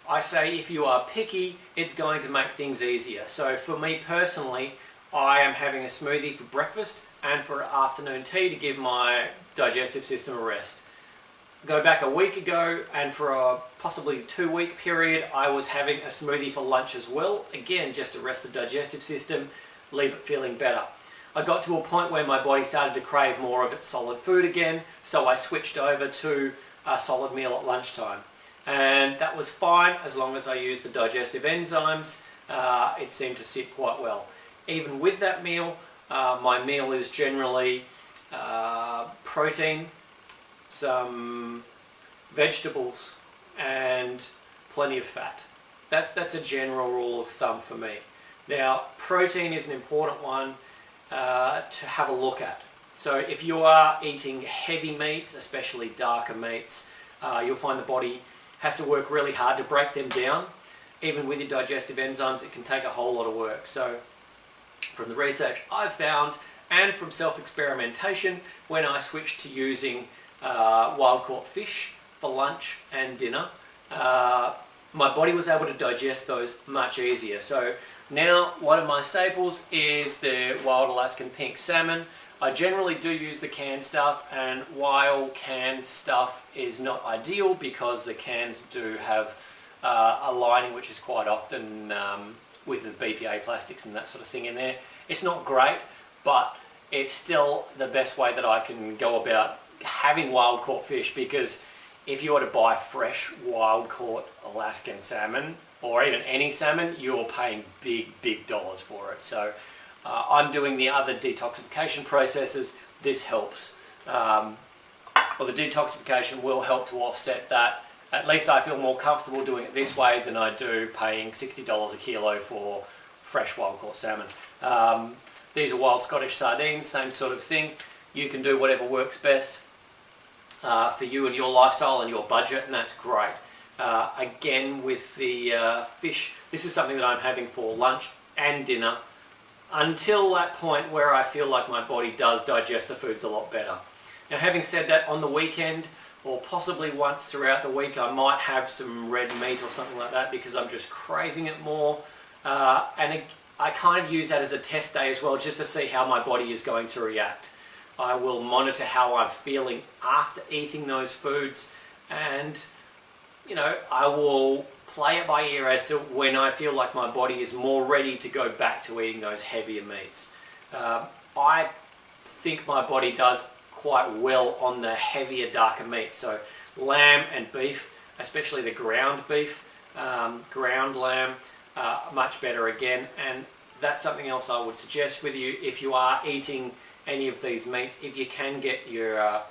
I say if you are picky, it's going to make things easier. So for me personally, I am having a smoothie for breakfast and for afternoon tea to give my digestive system a rest. Go back a week ago, and for a possibly 2-week period, I was having a smoothie for lunch as well. Again, just to rest the digestive system, leave it feeling better. I got to a point where my body started to crave more of its solid food again, so I switched over to a solid meal at lunchtime. And that was fine as long as I used the digestive enzymes. It seemed to sit quite well. Even with that meal, my meal is generally protein, some vegetables, and plenty of fat. That's a general rule of thumb for me. Now, protein is an important one to have a look at. So if you are eating heavy meats, especially darker meats, you'll find the body has to work really hard to break them down. Even with your digestive enzymes, it can take a whole lot of work. So from the research I've found, and from self-experimentation, when I switched to using wild-caught fish for lunch and dinner, my body was able to digest those much easier. So now one of my staples is the wild Alaskan pink salmon. I generally do use the canned stuff, and while canned stuff is not ideal because the cans do have a lining which is quite often with the BPA plastics and that sort of thing in there, it's not great, but it's still the best way that I can go about having wild caught fish, because if you were to buy fresh wild caught Alaskan salmon, or even any salmon, you're paying big dollars for it. So I'm doing the other detoxification processes. This helps. Well, the detoxification will help to offset that. At least I feel more comfortable doing it this way than I do paying $60 a kilo for fresh wild caught salmon. These are wild Scottish sardines, same sort of thing. You can do whatever works best for you and your lifestyle and your budget, and that's great. Again, with the fish, this is something that I'm having for lunch and dinner until that point where I feel like my body does digest the foods a lot better. Now, having said that, on the weekend, or possibly once throughout the week, I might have some red meat or something like that because I'm just craving it more. And I kind of use that as a test day as well, just to see how my body is going to react. I will monitor how I'm feeling after eating those foods, and you know, I will play it by ear as to when I feel like my body is more ready to go back to eating those heavier meats. I think my body does quite well on the heavier, darker meats. So lamb and beef, especially the ground beef, ground lamb, much better again. And that's something else I would suggest with you if you are eating any of these meats. If you can get your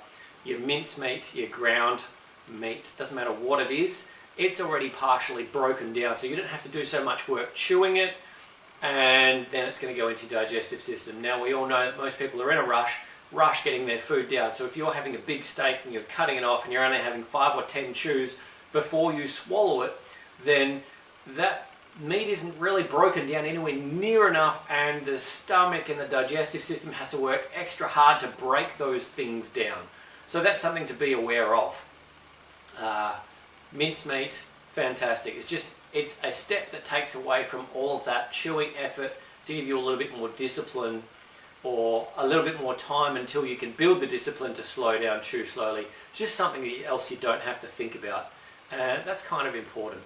mince meat, your ground meat, doesn't matter what it is, it's already partially broken down, so you don't have to do so much work chewing it, and then it's going to go into your digestive system. Now we all know that most people are in a rush getting their food down, so if you're having a big steak and you're cutting it off and you're only having 5 or 10 chews before you swallow it, then that meat isn't really broken down anywhere near enough, and the stomach and the digestive system has to work extra hard to break those things down. So that's something to be aware of. Mincemeat, fantastic. It's a step that takes away from all of that chewing effort to give you a little bit more discipline, or a little bit more time until you can build the discipline to slow down, chew slowly. It's just something else you don't have to think about. That's kind of important.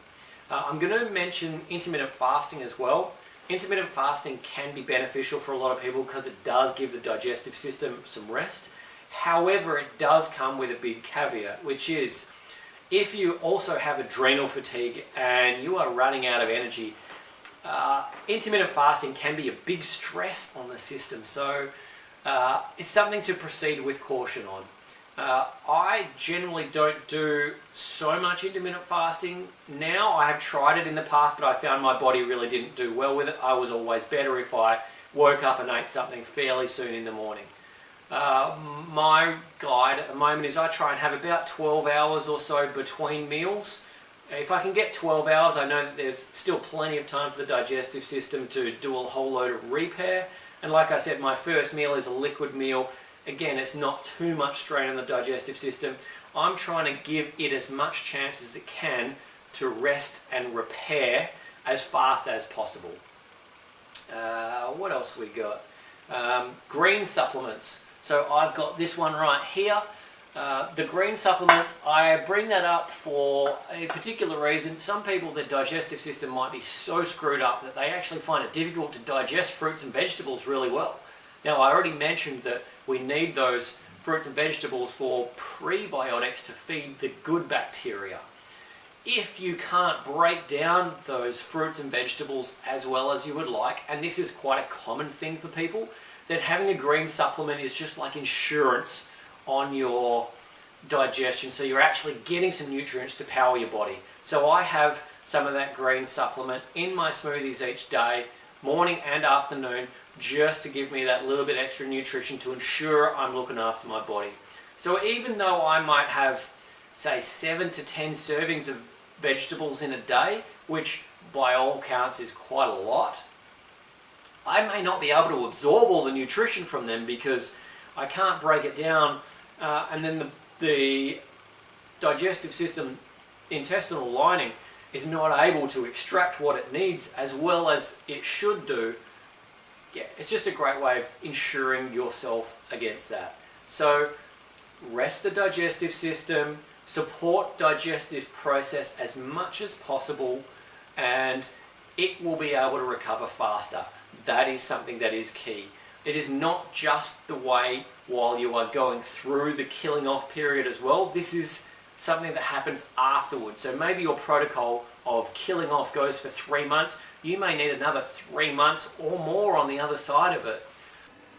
I'm going to mention intermittent fasting as well. Intermittent fasting can be beneficial for a lot of people because it does give the digestive system some rest. However, it does come with a big caveat, which is if you also have adrenal fatigue and you are running out of energy, intermittent fasting can be a big stress on the system. So it's something to proceed with caution on. I generally don't do so much intermittent fasting now. I have tried it in the past, but I found my body really didn't do well with it. I was always better if I woke up and ate something fairly soon in the morning. My guide at the moment is I try and have about 12 hours or so between meals. If I can get 12 hours, I know that there's still plenty of time for the digestive system to do a whole load of repair. And like I said, my first meal is a liquid meal. Again, it's not too much strain on the digestive system. I'm trying to give it as much chance as it can to rest and repair as fast as possible. What else we got? Green supplements. So I've got this one right here. The green supplements, I bring that up for a particular reason. Some people, their digestive system might be so screwed up that they actually find it difficult to digest fruits and vegetables really well. Now, I already mentioned that we need those fruits and vegetables for prebiotics to feed the good bacteria. If you can't break down those fruits and vegetables as well as you would like, and this is quite a common thing for people, then having a green supplement is just like insurance on your digestion. So you're actually getting some nutrients to power your body. So I have some of that green supplement in my smoothies each day, morning and afternoon, just to give me that little bit extra nutrition to ensure I'm looking after my body. So even though I might have, say, 7 to 10 servings of vegetables in a day, which by all counts is quite a lot, I may not be able to absorb all the nutrition from them because I can't break it down, and then the digestive system, intestinal lining, is not able to extract what it needs as well as it should do. Yeah, it's just a great way of ensuring yourself against that. So rest the digestive system, support digestive process as much as possible, and it will be able to recover faster. That is something that is key. It is not just the way while you are going through the killing off period as well. This is something that happens afterwards. So maybe your protocol of killing off goes for 3 months. You may need another 3 months or more on the other side of it.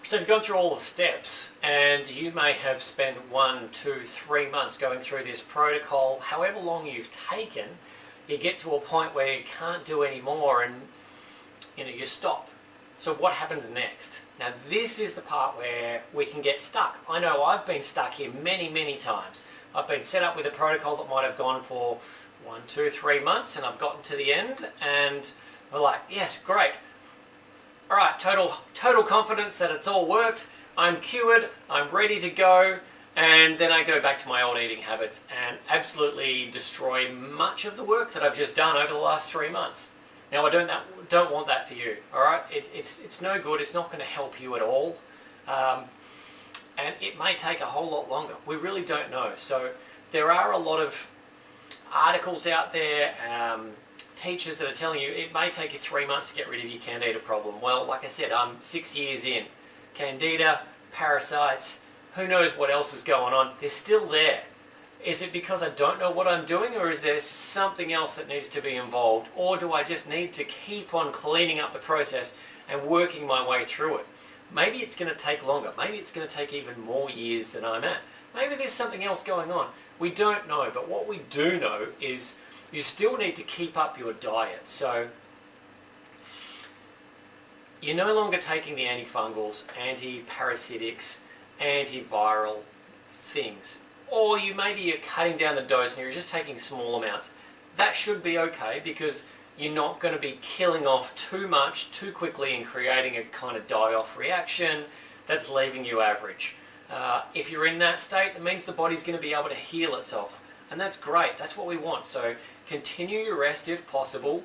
So you've gone through all the steps and you may have spent 1, 2, 3 months going through this protocol. However long you've taken, you get to a point where you can't do any more and you stop. So what happens next? Now this is the part where we can get stuck. I know I've been stuck here many times. I've been set up with a protocol that might have gone for 1, 2, 3 months, and I've gotten to the end and we're like, yes, great. All right, total confidence that it's all worked. I'm cured, I'm ready to go, and then I go back to my old eating habits and absolutely destroy much of the work that I've just done over the last 3 months. Now I don't want that for you, all right? It's no good, it's not going to help you at all. And it may take a whole lot longer. We really don't know. So there are a lot of articles out there, teachers that are telling you it may take you 3 months to get rid of your Candida problem. Well, like I said, I'm 6 years in. Candida, parasites, who knows what else is going on. They're still there. Is it because I don't know what I'm doing, or is there something else that needs to be involved? Or do I just need to keep on cleaning up the process and working my way through it? Maybe it's going to take longer. Maybe it's going to take even more years than I'm at. Maybe there's something else going on. We don't know, but what we do know is you still need to keep up your diet. So you're no longer taking the antifungals, antiparasitics, antiviral things. Or you maybe you're cutting down the dose and you're just taking small amounts. That should be okay because you're not going to be killing off too much too quickly and creating a kind of die-off reaction that's leaving you average. If you're in that state, it means the body's going to be able to heal itself. And that's great. That's what we want. So continue your rest if possible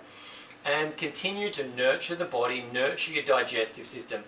and continue to nurture the body, nurture your digestive system.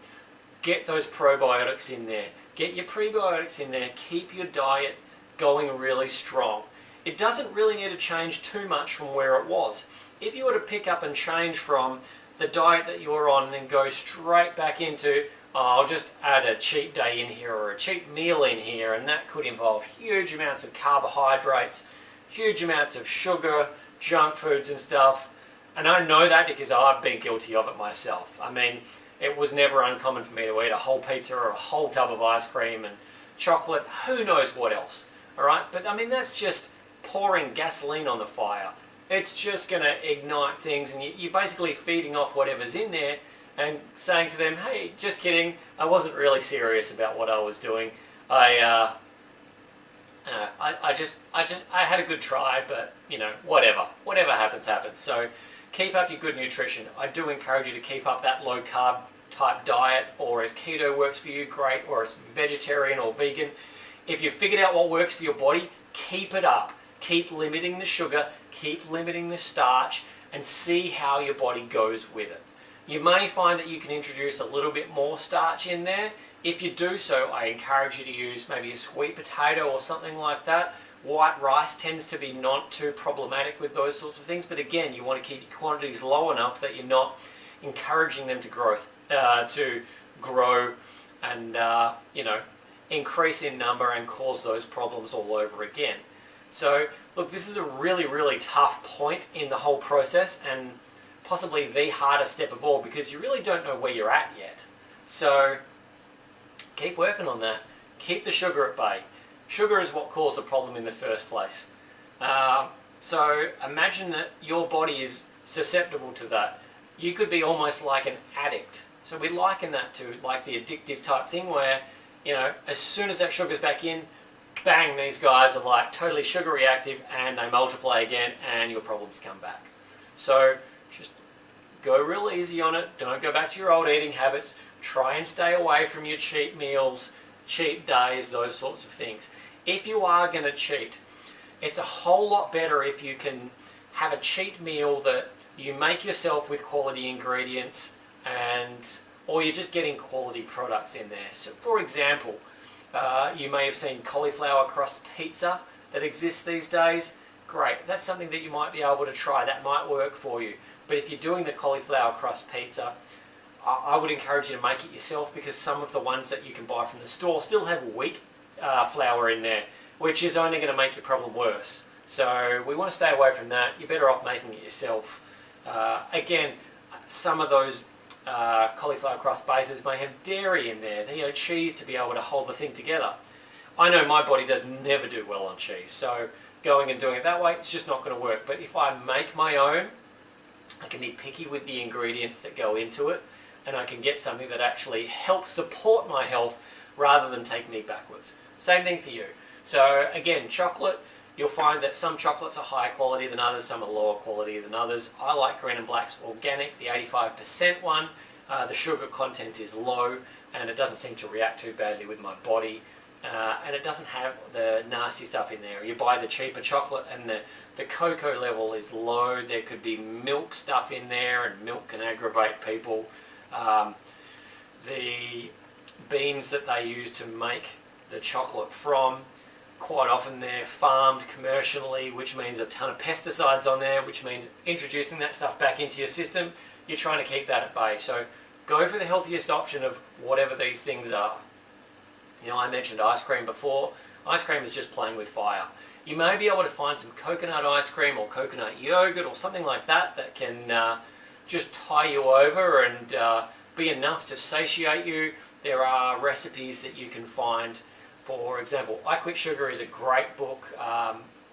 Get those probiotics in there. Get your prebiotics in there. Keep your diet going really strong. It doesn't really need to change too much from where it was. If you were to pick up and change from the diet that you were on and then go straight back into, I'll just add a cheat day in here or a cheat meal in here, and that could involve huge amounts of carbohydrates, huge amounts of sugar, junk foods and stuff. And I know that because I've been guilty of it myself. I mean, it was never uncommon for me to eat a whole pizza or a whole tub of ice cream and chocolate, who knows what else, all right? But I mean, that's just pouring gasoline on the fire. It's just going to ignite things, and you're basically feeding off whatever's in there and saying to them, hey, just kidding, I wasn't really serious about what I was doing. I had a good try, but you know, whatever happens, happens. So keep up your good nutrition. I do encourage you to keep up that low carb type diet, or if keto works for you, great, or it's vegetarian or vegan. If you've figured out what works for your body, keep it up. Keep limiting the sugar, keep limiting the starch, and see how your body goes with it. You may find that you can introduce a little bit more starch in there. If you do so, I encourage you to use maybe a sweet potato or something like that. White rice tends to be not too problematic with those sorts of things, but again, you want to keep your quantities low enough that you're not encouraging them to grow and you know, increase in number and cause those problems all over again. So look, this is a really, really tough point in the whole process, and possibly the hardest step of all, because you really don't know where you're at yet. So keep working on that. Keep the sugar at bay. Sugar is what caused the problem in the first place. So imagine that your body is susceptible to that. You could be almost like an addict. So we liken that to like the addictive type thing where, you know, as soon as that sugar's back in, bang, these guys are like totally sugar reactive and they multiply again and your problems come back. So just go real easy on it. Don't go back to your old eating habits. Try and stay away from your cheat meals, cheat days, those sorts of things. If you are going to cheat, it's a whole lot better if you can have a cheat meal that you make yourself with quality ingredients, or you're just getting quality products in there. So for example, you may have seen cauliflower crust pizza that exists these days. Great, that's something that you might be able to try. That might work for you. But if you're doing the cauliflower crust pizza, I would encourage you to make it yourself, because some of the ones that you can buy from the store still have wheat flour in there, which is only going to make your problem worse. So we want to stay away from that. You're better off making it yourself. Again, some of those cauliflower crust bases may have dairy in there, you know, cheese to be able to hold the thing together. I know my body does never do well on cheese, so going and doing it that way, it's just not going to work. But if I make my own, I can be picky with the ingredients that go into it, and I can get something that actually helps support my health rather than take me backwards. Same thing for you. So again, chocolate, you'll find that some chocolates are higher quality than others, some are lower quality than others. I like Green and Black's organic, the 85% one. The sugar content is low and it doesn't seem to react too badly with my body. And it doesn't have the nasty stuff in there. You buy the cheaper chocolate and the cocoa level is low. There could be milk stuff in there, and milk can aggravate people. The beans that they use to make the chocolate from, quite often they're farmed commercially, which means a ton of pesticides on there, which means introducing that stuff back into your system, you're trying to keep that at bay. So go for the healthiest option of whatever these things are. You know, I mentioned ice cream before. Ice cream is just playing with fire. You may be able to find some coconut ice cream or coconut yogurt or something like that that can just tie you over and be enough to satiate you. There are recipes that you can find For example, I Quit Sugar is a great book.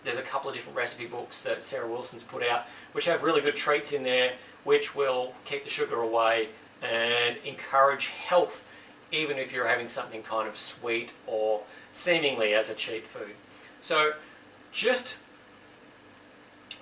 There's a couple of different recipe books that Sarah Wilson's put out, which have really good treats in there, which will keep the sugar away and encourage health, even if you're having something kind of sweet or seemingly as a cheap food. So just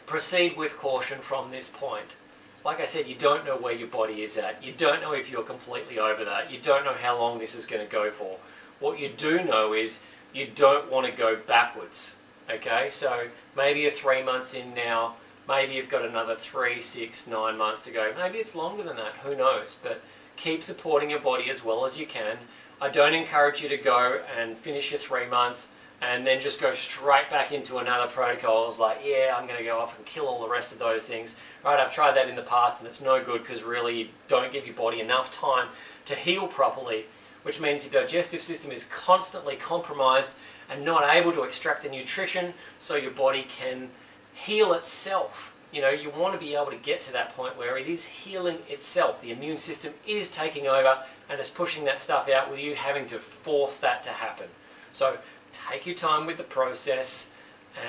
proceed with caution from this point. Like I said, you don't know where your body is at. You don't know if you're completely over that. You don't know how long this is going to go for. What you do know is you don't want to go backwards. Okay, so maybe you're 3 months in now. Maybe you've got another 3, 6, 9 months to go. Maybe it's longer than that, who knows? But keep supporting your body as well as you can. I don't encourage you to go and finish your 3 months and then just go straight back into another protocol. It's like, yeah, I'm going to go off and kill all the rest of those things. Right, I've tried that in the past and it's no good because really you don't give your body enough time to heal properly, which means your digestive system is constantly compromised and not able to extract the nutrition so your body can heal itself. You know, you want to be able to get to that point where it is healing itself. The immune system is taking over and it's pushing that stuff out with you having to force that to happen. So take your time with the process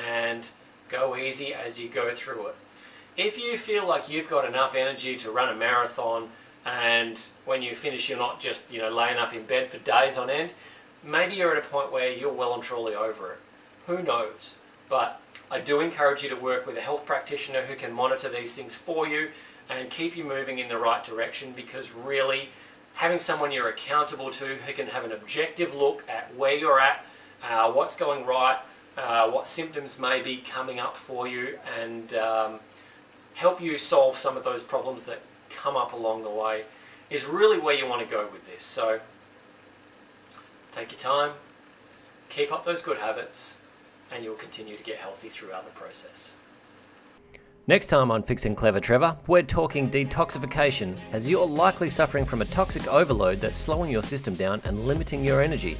and go easy as you go through it. If you feel like you've got enough energy to run a marathon and when you finish you're not just, you know, laying up in bed for days on end, maybe you're at a point where you're well and truly over it. Who knows? But I do encourage you to work with a health practitioner who can monitor these things for you and keep you moving in the right direction, because really having someone you're accountable to who can have an objective look at where you're at, what's going right, what symptoms may be coming up for you, and help you solve some of those problems that come up along the way is really where you want to go with this. So take your time, keep up those good habits, and you'll continue to get healthy throughout the process. Next time on Fixing Clever Trevor, we're talking detoxification, as you're likely suffering from a toxic overload that's slowing your system down and limiting your energy.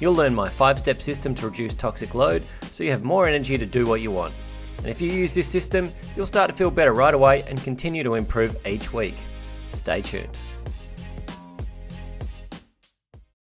You'll learn my 5-step system to reduce toxic load so you have more energy to do what you want. And if you use this system, you'll start to feel better right away and continue to improve each week. Stay tuned.